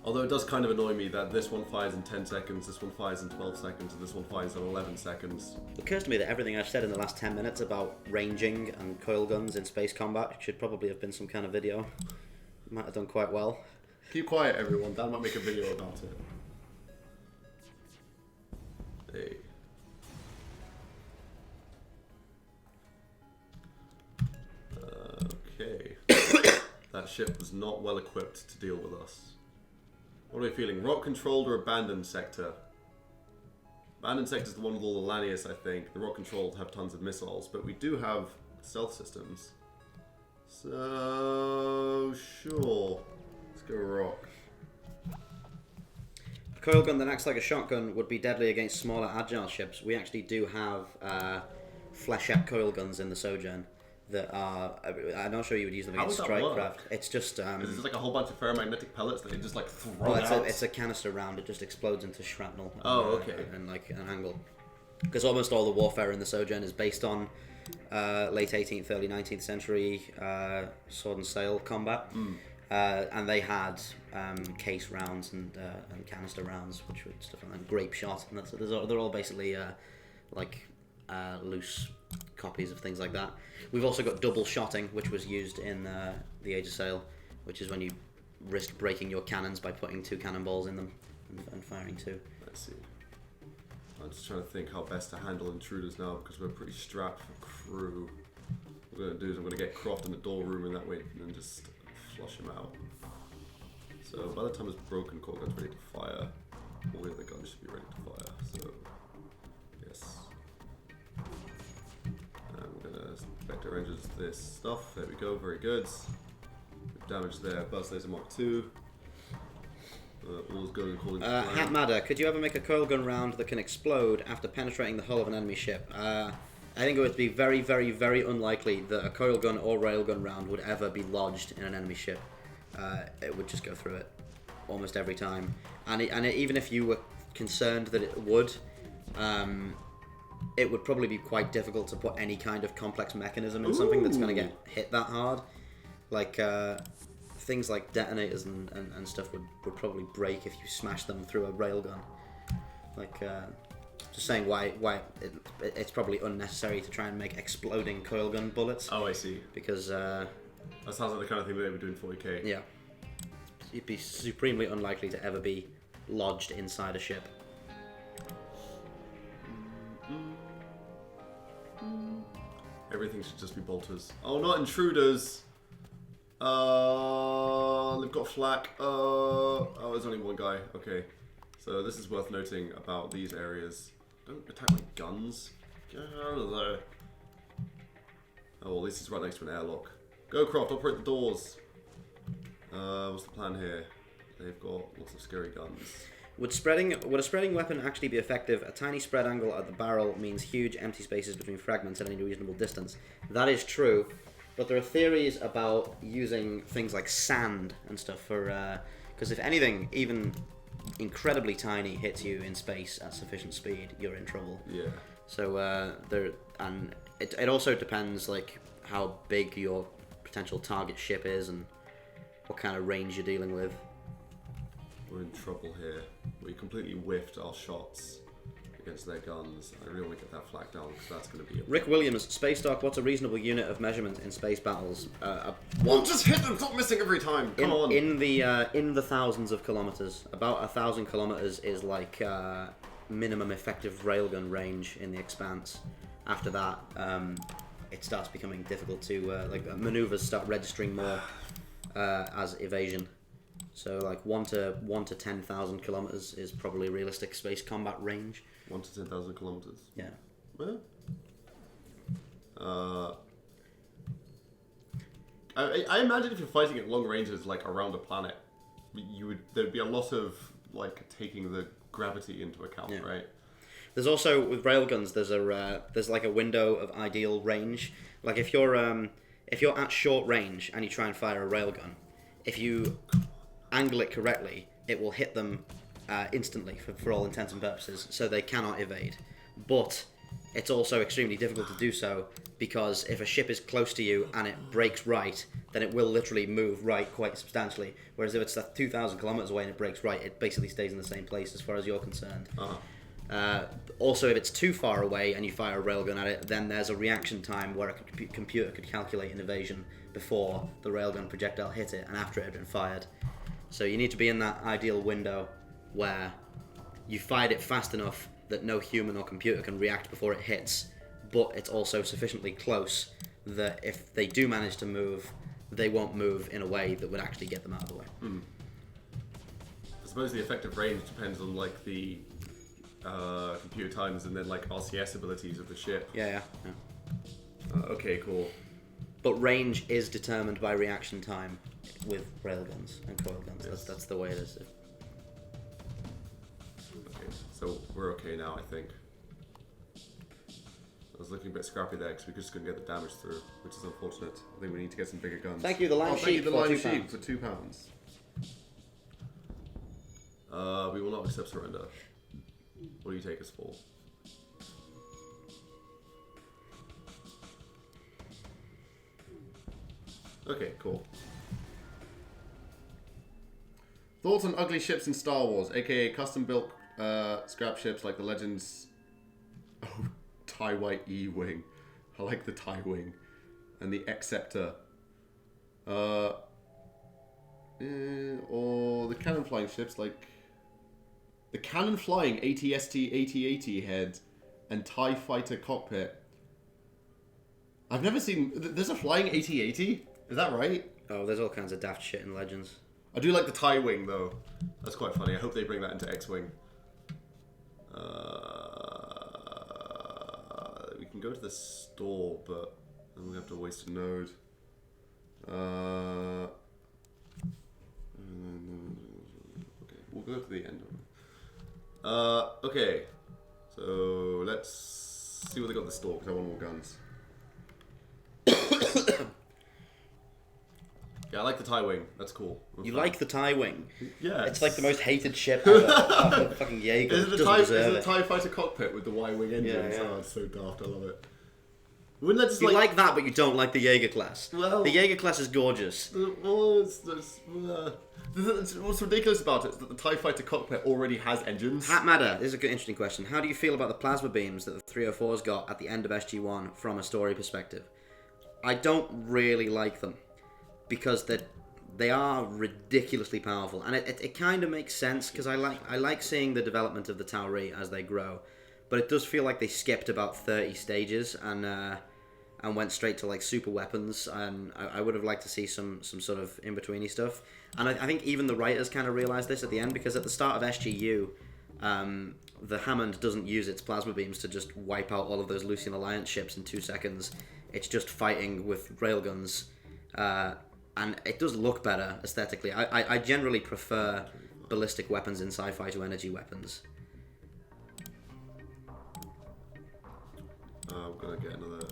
Although it does kind of annoy me that this one fires in 10 seconds, this one fires in 12 seconds, and this one fires in 11 seconds. It occurs to me that everything I've said in the last 10 minutes about ranging and coil guns in space combat should probably have been some kind of video. Might have done quite well. Keep quiet, everyone. Dan might make a video about it. Hey. Okay. That ship was not well equipped to deal with us. What are we feeling? Rock controlled or abandoned sector? Abandoned sector is the one with all the Lanius, I think. The rock controlled have tons of missiles, but we do have stealth systems. So sure, let's go rock. A coil gun that acts like a shotgun would be deadly against smaller agile ships. We actually do have flechette coil guns in the Sojourn that are. I'm not sure you would use them against strike craft. It's just. Is it like a whole bunch of ferromagnetic pellets that they just like throw out? It's a canister round. It just explodes into shrapnel. Oh, okay. And like an angle. Because almost all the warfare in the Sojourn is based on late 18th, early 19th century sword and sail combat. And they had case rounds and canister rounds, which were stuff like that, grape shot, and they're all basically loose copies of things like that. We've also got double shotting, which was used in the Age of Sail, which is when you risk breaking your cannons by putting 2 cannonballs in them and firing 2. Let's see. I'm just trying to think how best to handle intruders now, because we're pretty strapped for crew. What I'm going to do is I'm going to get Croft in the door room in that way and then just flush him out. So by the time his broken core gun's ready to fire, all the other guns should be ready to fire. So, yes. And we're going to vector engines this stuff. There we go, very good. Good damage there. Burst Laser Mark 2. All's going according to Hat plan. Madder, could you ever make a coil gun round that can explode after penetrating the hull of an enemy ship? I think it would be very, very, very unlikely that a coil gun or railgun round would ever be lodged in an enemy ship. It would just go through it almost every time. And even if you were concerned that it would probably be quite difficult to put any kind of complex mechanism in something that's going to get hit that hard. Like, things like detonators and stuff would probably break if you smash them through a railgun. Like, just saying why it's probably unnecessary to try and make exploding coil gun bullets. Oh, I see. Because, that sounds like the kind of thing that they would do in 40k. yeah. You'd be supremely unlikely to ever be lodged inside a ship. Everything should just be bolters. Oh, not intruders! They've got flak. Oh, there's only one guy. Okay. So this is worth noting about these areas. Don't attack my guns. Get out of there. Oh, well, this is right next to an airlock. Go, Croft, operate the doors. What's the plan here? They've got lots of scary guns. Would a spreading weapon actually be effective? A tiny spread angle at the barrel means huge empty spaces between fragments at any reasonable distance. That is true, but there are theories about using things like sand and stuff for... because if anything, even incredibly tiny hits you in space at sufficient speed, you're in trouble. Yeah. So it also depends like how big your potential target ship is and what kind of range you're dealing with. We're in trouble here. We completely whiffed our shots against their guns. I really want to get that flag down because that's going to be a... Rick Williams, Spacedock, what's a reasonable unit of measurement in space battles? Well, just hit them! Stop missing every time! Come on! In the thousands of kilometers. About 1,000 kilometers is like minimum effective railgun range in the Expanse. After that, it starts becoming difficult to... maneuvers start registering more as evasion. So like 1 to 10,000 kilometers is probably realistic space combat range. 1 to 10,000 kilometers. Yeah. Well, I imagine if you're fighting at long ranges, like around a planet, there'd be a lot of like taking the gravity into account, Yeah. right? There's also with railguns. There's like a window of ideal range. Like if you're at short range and you try and fire a railgun, if you angle it correctly, it will hit them instantly for all intents and purposes, so they cannot evade. But it's also extremely difficult to do so because if a ship is close to you and it breaks right, then it will literally move right quite substantially. Whereas if it's 2,000 kilometers away and it breaks right, it basically stays in the same place as far as you're concerned. Also, if it's too far away and you fire a railgun at it, then there's a reaction time where a computer could calculate an evasion before the railgun projectile hit it and after it had been fired. So you need to be in that ideal window where you fired it fast enough that no human or computer can react before it hits, but it's also sufficiently close that if they do manage to move, they won't move in a way that would actually get them out of the way. I suppose the effective range depends on like the computer times and then like RCS abilities of the ship. Yeah. Okay, cool. But range is determined by reaction time with railguns and coil guns. Yes. That's the way it is. Okay, so we're okay now, I think. I was looking a bit scrappy there because we just couldn't get the damage through, which is unfortunate. I think we need to get some bigger guns. Thank you, the Lime Thank you, Sheep, the for Lime £2. Sheep, for £2. We will not accept surrender. What do you take us for? Okay, cool. Thoughts on ugly ships in Star Wars, aka custom-built scrap ships like the Legends... Oh, TIE White E-Wing. I like the TIE Wing. And the X-Scepter. Or the cannon-flying ships like... The cannon-flying ATST AT-AT head and TIE Fighter cockpit. I've never seen... There's a flying AT-AT? Is that right? Oh, there's all kinds of daft shit in Legends. I do like the TIE Wing, though. That's quite funny. I hope they bring that into X-Wing. We can go to the store, but then we have to waste a node. Okay. We'll go to the end. Okay. So let's see what they got in the store, because I want more guns. Yeah, I like the TIE wing. That's cool. You like the TIE wing? Yeah. It's like the most hated ship ever. Fucking Jaeger. Is it the TIE fighter cockpit with the Y-wing engines? Yeah. Oh, it's so daft. I love it. Wouldn't that just You like that, but you don't like the Jaeger class. Well, the Jaeger class is gorgeous. What's ridiculous about it is that the TIE fighter cockpit already has engines. Hat Matter, this is a good, interesting question. How do you feel about the plasma beams that the 304's got at the end of SG-1 from a story perspective? I don't really like them, because they are ridiculously powerful, and it kind of makes sense, because I like seeing the development of the Tauri as they grow, but it does feel like they skipped about 30 stages and went straight to like super weapons, and I would have liked to see some sort of in-betweeny stuff. And I think even the writers kind of realised this at the end, because at the start of SGU, the Hammond doesn't use its plasma beams to just wipe out all of those Lucian Alliance ships in 2 seconds. It's just fighting with railguns, and it does look better aesthetically. I generally prefer ballistic weapons in sci-fi to energy weapons. We're gonna get another.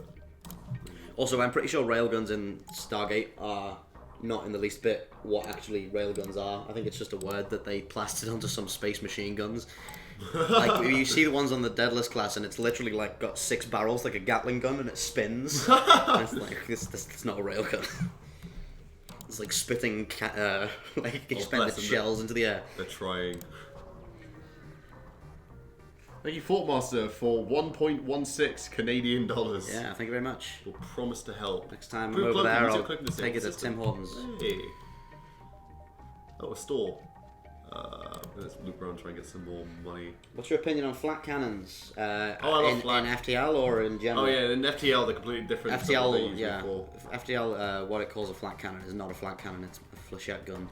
Also, I'm pretty sure railguns in Stargate are not in the least bit what actually railguns are. I think it's just a word that they plastered onto some space machine guns. Like, you see the ones on the Deadless class, and it's literally like got 6 barrels like a Gatling gun, and it spins. And it's like, it's not a railgun. It's like spitting like expended shells into the air. They're trying. Thank you, Fort Master, for 1.16 Canadian dollars. Yeah, thank you very much. We'll promise to help. Next time I'm over there, I'll take it to system. Tim Hortons. Hey. Oh, a store. Let's loop around and try and get some more money. What's your opinion on flat cannons? I love flat. In FTL or in general? Oh yeah, in FTL they're completely different. FTL, yeah. FTL, what it calls a flat cannon is not a flat cannon, it's a flechette gun.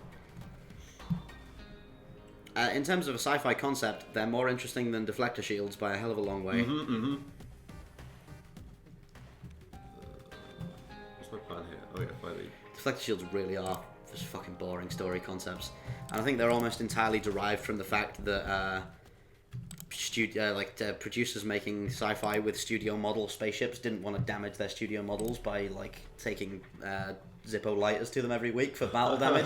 In terms of a sci-fi concept, they're more interesting than deflector shields by a hell of a long way. What's my plan here? Oh yeah, finally. Deflector shields really are just fucking boring story concepts, and I think they're almost entirely derived from the fact that producers making sci-fi with studio model spaceships didn't want to damage their studio models by like taking Zippo lighters to them every week for battle damage.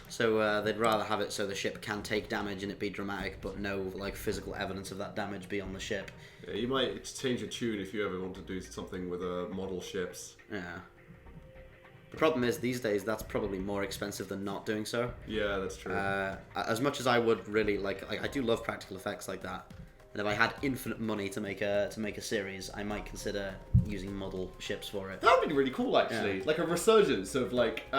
So they'd rather have it so the ship can take damage and it be dramatic, but no like physical evidence of that damage be on the ship. Yeah, you might change your tune if you ever want to do something with model ships. Yeah. The problem is these days that's probably more expensive than not doing so. Yeah, that's true. As much as I would really like I do love practical effects like that. And if I had infinite money to make a series, I might consider using model ships for it. That would be really cool, actually. Yeah. Like a resurgence of like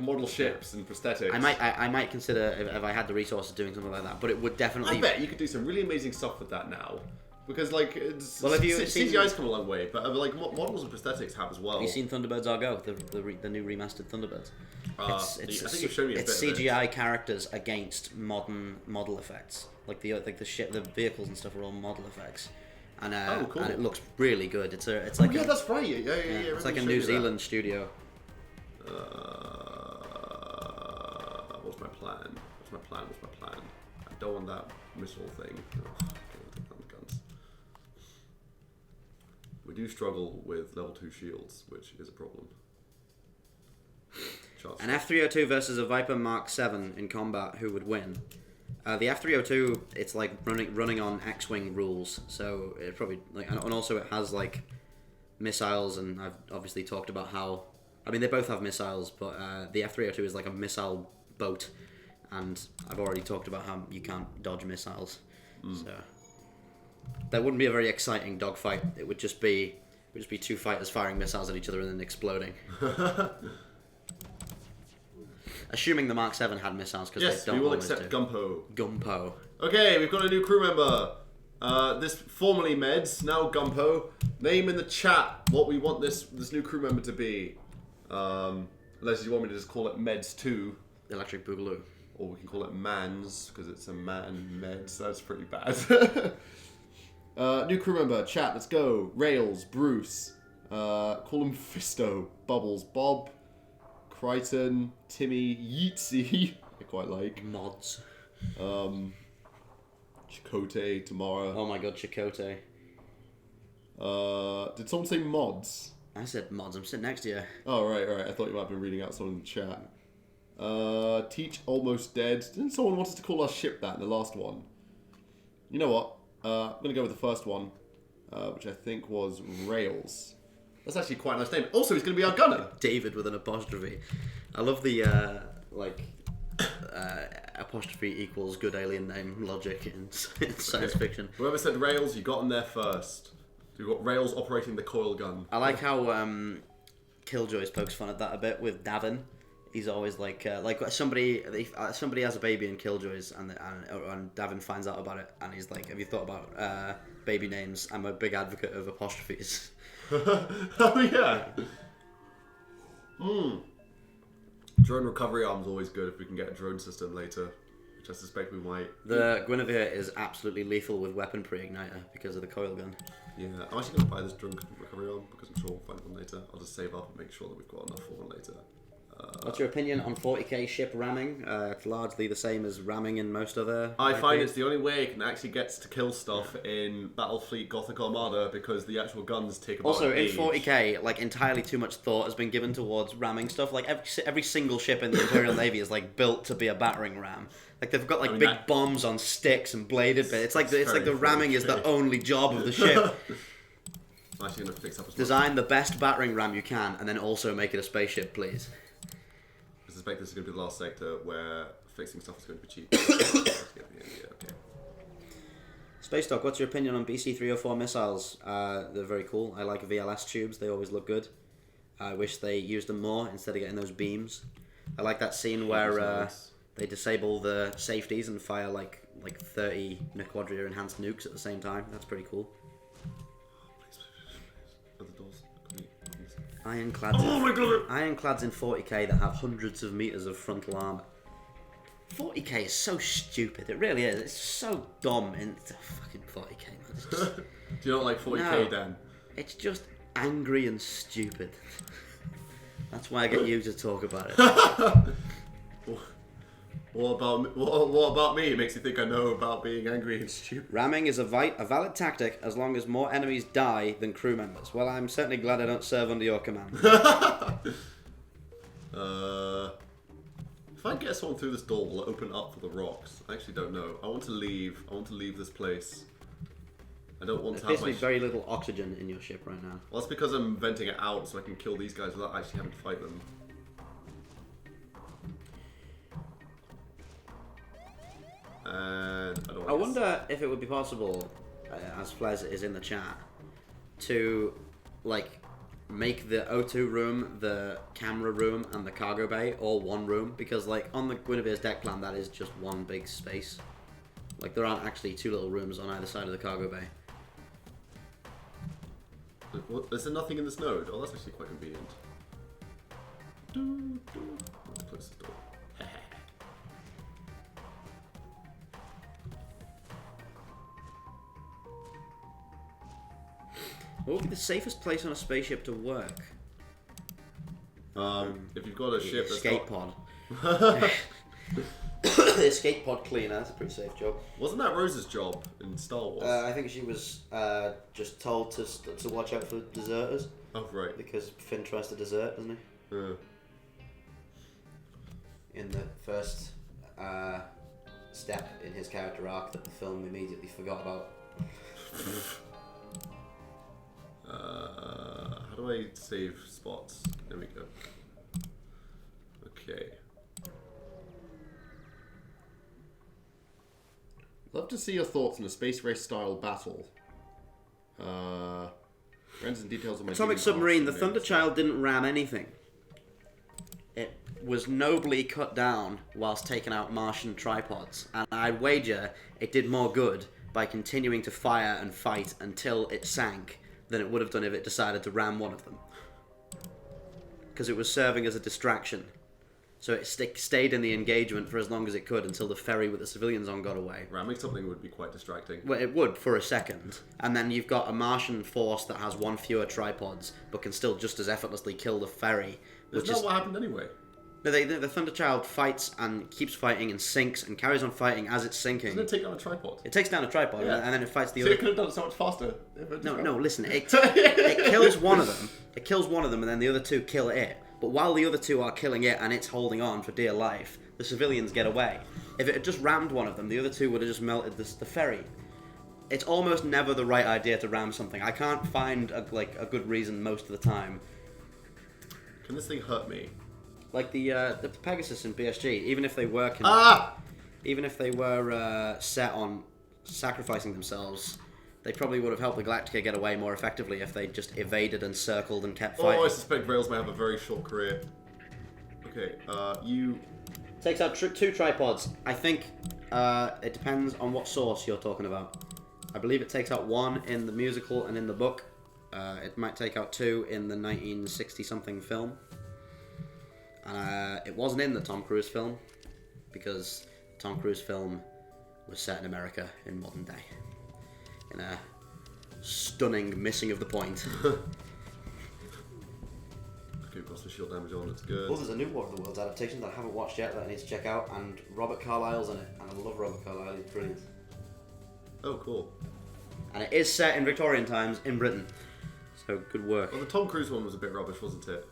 model ships and prosthetics. I might consider if I had the resources doing something like that, but it would definitely. I bet you could do some really amazing stuff with that now, because like CGI's come a long way, but like models and prosthetics have as well. Have you seen Thunderbirds Argo, the new remastered Thunderbirds? I think you've shown me a bit it's of it. CGI characters against modern model effects. Like the vehicles and stuff are all model effects, and cool. and it looks really good. It's like that's right. Yeah. It's like a New Zealand studio. What's my plan? I don't want that missile thing. Guns. We do struggle with level 2 shields, which is a problem. An F-302 versus a Viper Mark 7 in combat, who would win? The F-302, it's like running on X-wing rules, so it probably and also it has like missiles, and I've obviously talked about how they both have missiles, but the F-302 is like a missile boat, and I've already talked about how you can't dodge missiles, so that wouldn't be a very exciting dogfight. It would just be 2 fighters firing missiles at each other and then exploding. Assuming the Mark 7 had missiles, because yes, they don't we will always accept do. Gumpo. Okay, we've got a new crew member. This formerly Meds, now Gumpo. Name in the chat what we want this new crew member to be. Unless you want me to just call it Meds 2. Electric Boogaloo. Or we can call it Mans, because it's a man Meds. That's pretty bad. New crew member, chat, let's go. Rails, Bruce. Call him Fisto. Bubbles, Bob. Crichton, Timmy, Yeatsy, I quite like. Mods. Chakotay, Tamara. Oh my god, Chakotay. Did someone say mods? I said mods. I'm sitting next to you. Oh, right. I thought you might have been reading out someone in the chat. Teach Almost Dead. Didn't someone want us to call our ship that in the last one? You know what? I'm going to go with the first one, which I think was Rails. That's actually quite a nice name. Also, he's going to be our gunner. David with an apostrophe. I love the, apostrophe equals good alien name logic in science fiction. Whoever said Rails, you got him there first. So you've got Rails operating the coil gun. I like how Killjoy pokes fun at that a bit with Davin. He's always like somebody has a baby in Killjoys and Davin finds out about it and he's like, have you thought about baby names? I'm a big advocate of apostrophes. Oh yeah. Drone recovery arm's always good if we can get a drone system later, which I suspect we might. The Guinevere is absolutely lethal with weapon pre-igniter because of the coil gun. Yeah, I'm actually going to buy this drone recovery arm because I'm sure we'll find one later. I'll just save up and make sure that we've got enough for one later. What's your opinion on 40k ship ramming? It's largely the same as ramming in most other... I find it's the only way it can actually get to kill stuff in Battlefleet Gothic Armada because the actual guns take about Also, an in age. 40k, like, entirely too much thought has been given towards ramming stuff. Like, every single ship in the Imperial Navy is, like, built to be a battering ram. Like, they've got, like, big bombs on sticks and bladed bits. It's like the ramming is the only job of the ship. I'm actually going to fix up as Design the best battering ram you can, and then also make it a spaceship, please. I suspect this is going to be the last sector where fixing stuff is going to be cheap. Okay. Spacedock, what's your opinion on BC-304 missiles? They're very cool. I like VLS tubes. They always look good. I wish they used them more instead of getting those beams. I like that scene where they disable the safeties and fire like 30 Quadria enhanced nukes at the same time. That's pretty cool. Ironclads. Oh my god! Ironclads in 40k that have hundreds of meters of frontal armor. 40k is so stupid. It really is. It's so dumb in fucking 40k, man. It's just, Do you not like 40k, no, Dan? it's just angry and stupid. That's why I get you to talk about it. What about me? It makes you think I know about being angry and stupid. Ramming is a valid tactic as long as more enemies die than crew members. Well, I'm certainly glad I don't serve under your command. If I get someone through this door, will it open up for the rocks? I actually don't know. I want to leave. I want to leave this place. I don't want to There's have basically very little oxygen in your ship right now. Well, that's because I'm venting it out so I can kill these guys without actually having to fight them. And I wonder if it would be possible, as Flez is in the chat, to make the O2 room, the camera room, and the cargo bay all one room, because on the Guinevere's deck plan that is just one big space. There aren't actually two little rooms on either side of the cargo bay. Is there nothing in this node? Oh, that's actually quite convenient. Let's close the door. What would be the safest place on a spaceship to work? If you've got a ship that's escape got... pod. The escape pod cleaner, that's a pretty safe job. Wasn't that Rose's job in Star Wars? I think she was just told to watch out for deserters. Oh, right. Because Finn tries to desert, doesn't he? Yeah. In the first step in his character arc that the film immediately forgot about. How do I save spots? There we go. Okay. Love to see your thoughts on a space race style battle. Rends and details on my Atomic Submarine, the Thunderchild didn't ram anything. It was nobly cut down whilst taking out Martian tripods, and I wager it did more good by continuing to fire and fight until it sank than it would have done if it decided to ram one of them. Because it was serving as a distraction. So it stayed in the engagement for as long as it could until the ferry with the civilians on got away. Ramming something would be quite distracting. Well, it would for a second. And then you've got a Martian force that has one fewer tripods, but can still just as effortlessly kill the ferry. Isn't that what happened anyway? No, the Thunderchild fights and keeps fighting and sinks and carries on fighting as it's sinking. Doesn't it take down a tripod? It takes down a tripod Yeah. and then it fights the So other. it could have done it so much faster. No, listen. It kills one of them. It kills one of them, and then the other two kill it. But while the other two are killing it and it's holding on for dear life, the civilians get away. If it had just rammed one of them, the other two would have just melted the ferry. It's almost never the right idea to ram something. I can't find a good reason most of the time. Can this thing hurt me? Like the Pegasus in BSG, even if they were set on sacrificing themselves, they probably would have helped the Galactica get away more effectively if they just evaded and circled and kept fighting. Oh, I suspect Rails may have a very short career. Okay, you... Takes out 2 tripods. I think it depends on what source you're talking about. I believe it takes out 1 in the musical and in the book. It might take out 2 in the 1960-something film. It wasn't in the Tom Cruise film, because the Tom Cruise film was set in America in modern day. In a stunning missing of the point. Okay, we've got some shield damage on, it's good. Oh, there's a new War of the Worlds adaptation that I haven't watched yet that I need to check out, and Robert Carlyle's in it, and I love Robert Carlyle, he's brilliant. Oh, cool. And it is set in Victorian times in Britain, so good work. Well, the Tom Cruise one was a bit rubbish, wasn't it?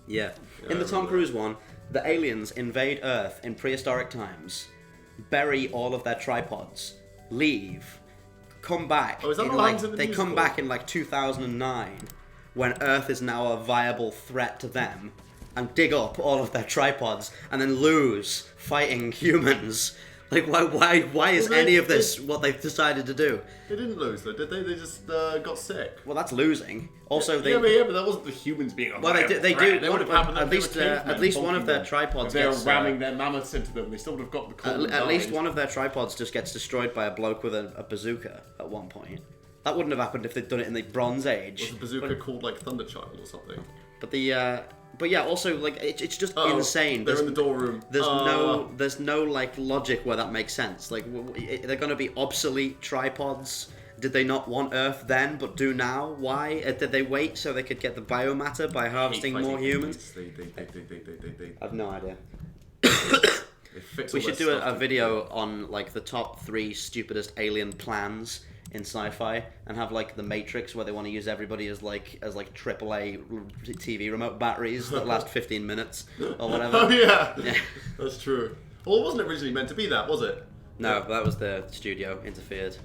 Yeah. Yeah, In the I Tom remember Cruise one, the aliens invade Earth in prehistoric times, bury all of their tripods, leave, come back. Oh, is that in what happens in the They musical? come back in 2009, when Earth is now a viable threat to them, and dig up all of their tripods, and then lose fighting humans. Like, why is Well, any of this what they've decided to do? They didn't lose, though, did they? They just got sick. Well, that's losing. Also, they... Yeah, but that wasn't the humans being a Well, they do. They would have happened At least one of their tripods. If they were gets, ramming their mammoths into them, they still would have got the call. At least one of their tripods just gets destroyed by a bloke with a bazooka at one point. That wouldn't have happened if they'd done it in the Bronze Age. Was the bazooka called like Thunderchild or something? But yeah, also like it's just insane. They're in the door room. There's no like logic where that makes sense. Like they're going to be obsolete tripods. Did they not want Earth then, but do now? Why? Did they wait so they could get the biomatter by harvesting more humans? I've no idea. We should do a video on like the top 3 stupidest alien plans in sci-fi, and have like the Matrix where they want to use everybody as AAA TV remote batteries that last 15 minutes or whatever. Oh yeah, that's true. Well, it wasn't originally meant to be that, was it? No, that was the studio interfered.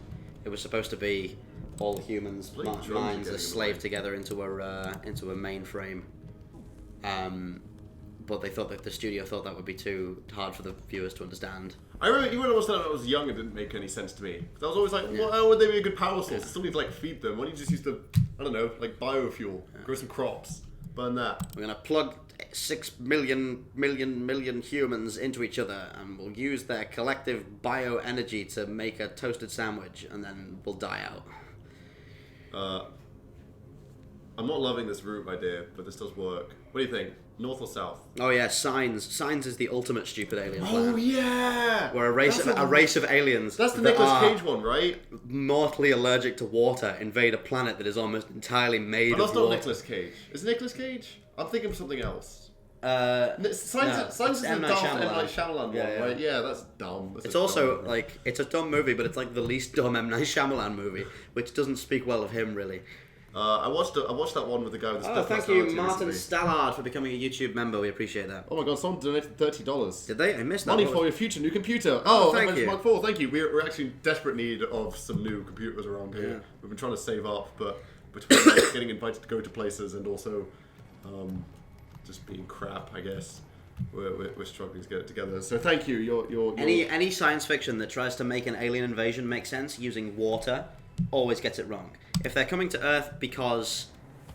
It was supposed to be all humans' minds are slaved together into a mainframe. But they thought that the studio thought that would be too hard for the viewers to understand. I remember even when I was young, it didn't make any sense to me. I was always like, how would they be a good power source? Still need to like feed them. Why don't you just use the, I don't know, like biofuel, grow some crops, burn that. We're gonna plug 6 million humans into each other, and we'll use their collective bioenergy to make a toasted sandwich, and then we'll die out. I'm not loving this route idea, but this does work. What do you think? North or south? Oh yeah, Signs. Signs is the ultimate stupid alien plan. Oh yeah! Where a race of aliens. That's the that Nicolas are Cage one, right? mortally allergic to water invade a planet that is almost entirely made Oh, that's of not water. Nicolas Cage. Is it Nicolas Cage? I'm thinking of something else. No, Science is the M. Night daft M. Shyamalan. Night Shyamalan one, Yeah, yeah. right? Yeah, that's dumb. That's It's a also dumb like it's a dumb movie, but it's like the least dumb M. Night Shyamalan movie, which doesn't speak well of him really. I watched that one with the guy with the Oh, split thank you, personality Martin recently. Stallard, for becoming a YouTube member. We appreciate that. Oh my god, someone donated $30. Did they? I missed that. Money What for was- your future new computer. Oh, thank you. Mark 4, thank you. We're actually in desperate need of some new computers around here. Yeah. We've been trying to save up, but between like, getting invited to go to places and also just being crap, I guess, we're struggling to get it together. So thank you. You're Any science fiction that tries to make an alien invasion make sense using water always gets it wrong. If they're coming to Earth because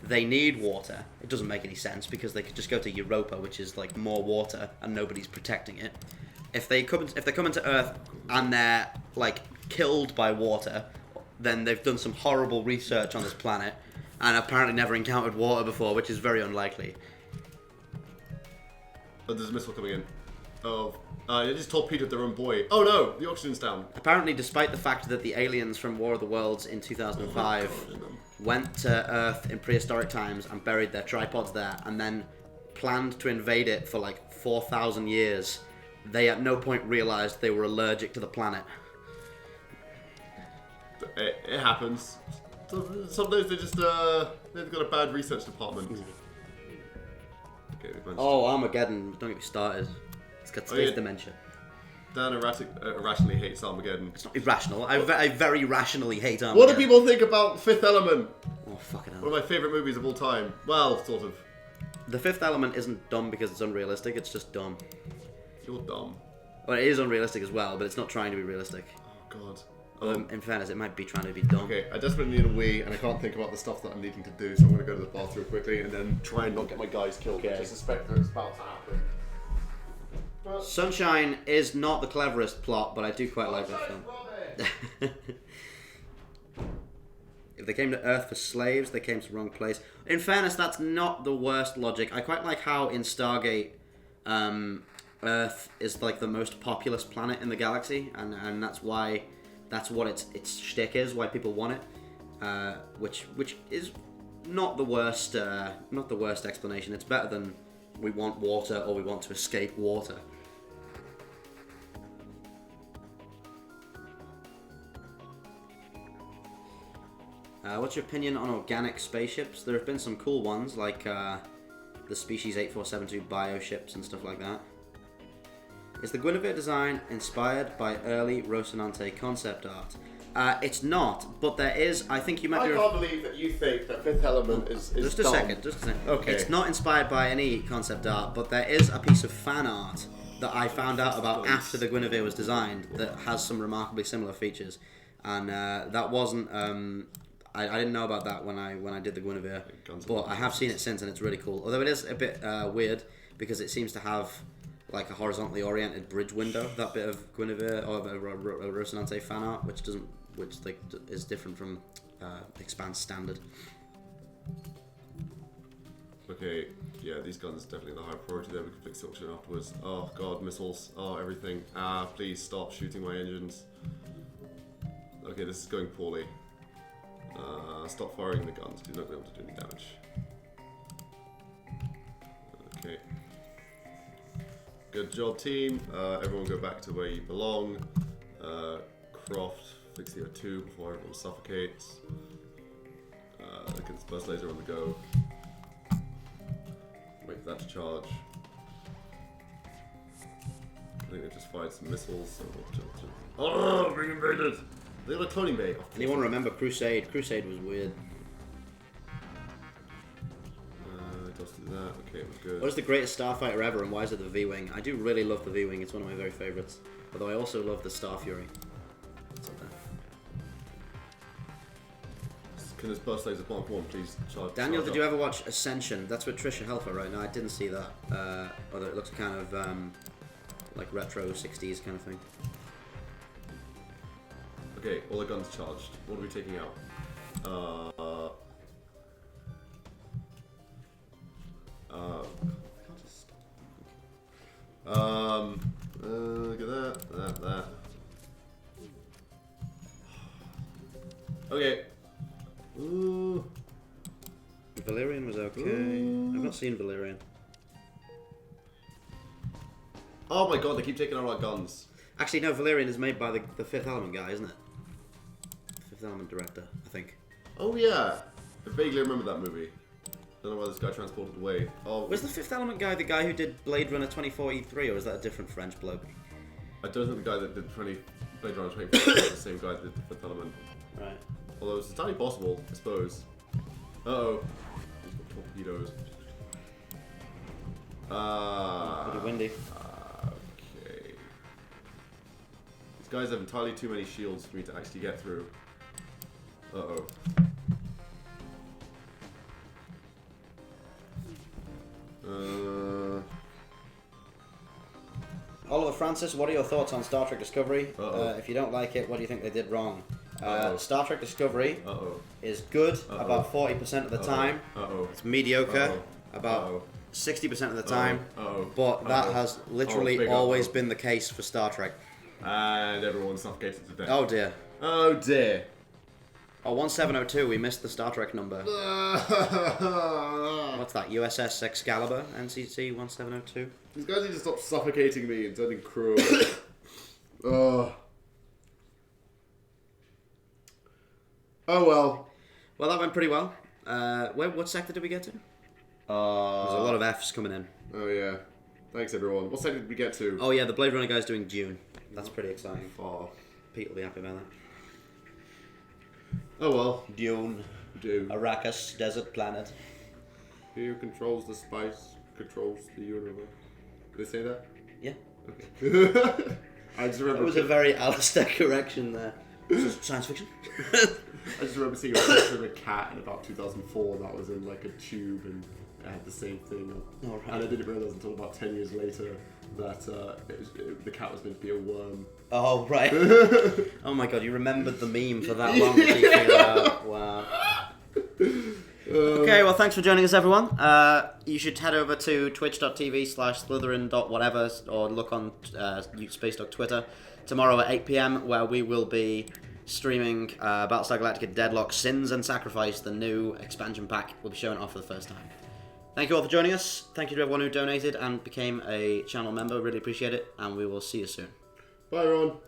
they need water, it doesn't make any sense because they could just go to Europa, which is like more water and nobody's protecting it. If they're coming to Earth and they're like killed by water, then they've done some horrible research on this planet and apparently never encountered water before, which is very unlikely. Oh, there's a missile coming in. Oh, they just torpedoed their own boy. Oh no, the oxygen's down. Apparently, despite the fact that the aliens from War of the Worlds in 2005 went to Earth in prehistoric times and buried their tripods there, and then planned to invade it for like 4,000 years, they at no point realised they were allergic to the planet. It happens. Sometimes they just they've got a bad research department. Okay, Oh, Armageddon! Don't get me started. It's got space dementia. Dan irrationally hates Armageddon. It's not irrational. I very rationally hate Armageddon. What do people think about Fifth Element? Oh, fucking hell. One of my favourite movies of all time. Well, sort of. The Fifth Element isn't dumb because it's unrealistic, it's just dumb. You're dumb. Well, it is unrealistic as well, but it's not trying to be realistic. Oh, God. In fairness, it might be trying to be dumb. Okay, I desperately need a wee, and I can't think about the stuff that I'm needing to do, so I'm going to go to the bathroom quickly and then try and not get my guys killed, which I suspect that it's about to happen. But Sunshine is not the cleverest plot, but I do quite like that film. If they came to Earth for slaves, they came to the wrong place. In fairness, that's not the worst logic. I quite like how in Stargate, Earth is like the most populous planet in the galaxy, and that's why, that's what its shtick is, why people want it, which is not the worst explanation. It's better than we want water or we want to escape water. What's your opinion on organic spaceships? There have been some cool ones, like the Species 8472 bioships and stuff like that. Is the Guinevere design inspired by early Rocinante concept art? It's not, but there is. I think you might be. I can't believe that you think that Fifth Element is just a dumb. second. Okay. It's not inspired by any concept art, but there is a piece of fan art that I found out about after the Guinevere was designed that has some remarkably similar features, and that wasn't. I didn't know about that when I did the Guinevere, but I have seen it since, and it's really cool. Although it is a bit weird because it seems to have like a horizontally oriented bridge window. That bit of Guinevere or Rocinante fan art, which is different from Expanse standard. Okay, yeah, these guns are definitely the high priority there. We can fix Sojourn afterwards. Oh god, missiles. Oh, everything. Please stop shooting my engines. Okay, this is going poorly. Stop firing the guns. You're not going to be able to do any damage. Okay. Good job, team. Everyone go back to where you belong. Croft, fix the O2 before everyone suffocates. Get this burst laser on the go. Wait for that to charge. I think they just fired some missiles. So oh, being invaded! They got a cloning bay. Anyone remember Crusade? Crusade was weird. Just do that. Okay, it was good. What is the greatest starfighter ever, and why is it the V-Wing? I do really love the V-Wing. It's one of my very favourites. Although I also love the Star Fury. It's up there. Can this burst laser Mark 1 please charge? Daniel, did you ever watch Ascension? That's with Trisha Helfer right now. I didn't see that. Although it looks kind of like retro 60s kind of thing. Okay, all the guns charged. What are we taking out? Look at that. Okay. Ooh. Valerian was okay. Ooh. I've not seen Valerian. Oh my god, they keep taking out our guns. Actually, no, Valerian is made by the Fifth Element guy, isn't it? Fifth Element director, I think. Oh yeah. I vaguely remember that movie. Don't know why this guy transported away. Oh, was the Fifth Element guy the guy who did Blade Runner 2043, or is that a different French bloke? I don't think the guy that did Blade Runner 2043 is the same guy that did the Fifth Element. Right. Although it's entirely possible, I suppose. Uh-oh. He's got torpedoes. Pretty windy. Okay. These guys have entirely too many shields for me to actually get through. Uh-oh. Oliver Francis, what are your thoughts on Star Trek Discovery? If you don't like it, what do you think they did wrong? Star Trek Discovery is good about 40% of the time. It's mediocre about 60% of the time. But that has literally always been the case for Star Trek. And everyone's suffocated to death. Oh dear. Oh dear. Oh, 1702, we missed the Star Trek number. What's that? USS Excalibur, NCC 1702? These guys need to stop suffocating me and turning cruel. Oh well. Well, that went pretty well. What sector did we get to? There's a lot of Fs coming in. Oh yeah. Thanks everyone. What sector did we get to? Oh yeah, the Blade Runner guy's doing Dune. That's pretty exciting. Far. Pete will be happy about that. Oh well. Dune. Arrakis, desert planet. He who controls the spice controls the universe. Did they say that? Yeah. Okay. I just remember. It was a very Alistair correction there. Science fiction. I just remember seeing a picture of a cat in about 2004 that was in like a tube and it had the same thing. Oh, right. And I didn't realise until about 10 years later that the cat was meant to be a worm. Oh, right. Oh my god, you remembered the meme for that long. Did you figure out? Wow. Okay, well, thanks for joining us, everyone. You should head over to twitch.tv/slytherin.whatever or look on Spacedock Twitter tomorrow at 8 PM, where we will be streaming Battlestar Galactica Deadlock Sins and Sacrifice, the new expansion pack. Will be showing it off for the first time. Thank you all for joining us. Thank you to everyone who donated and became a channel member. Really appreciate it, and we will see you soon. Bye, everyone.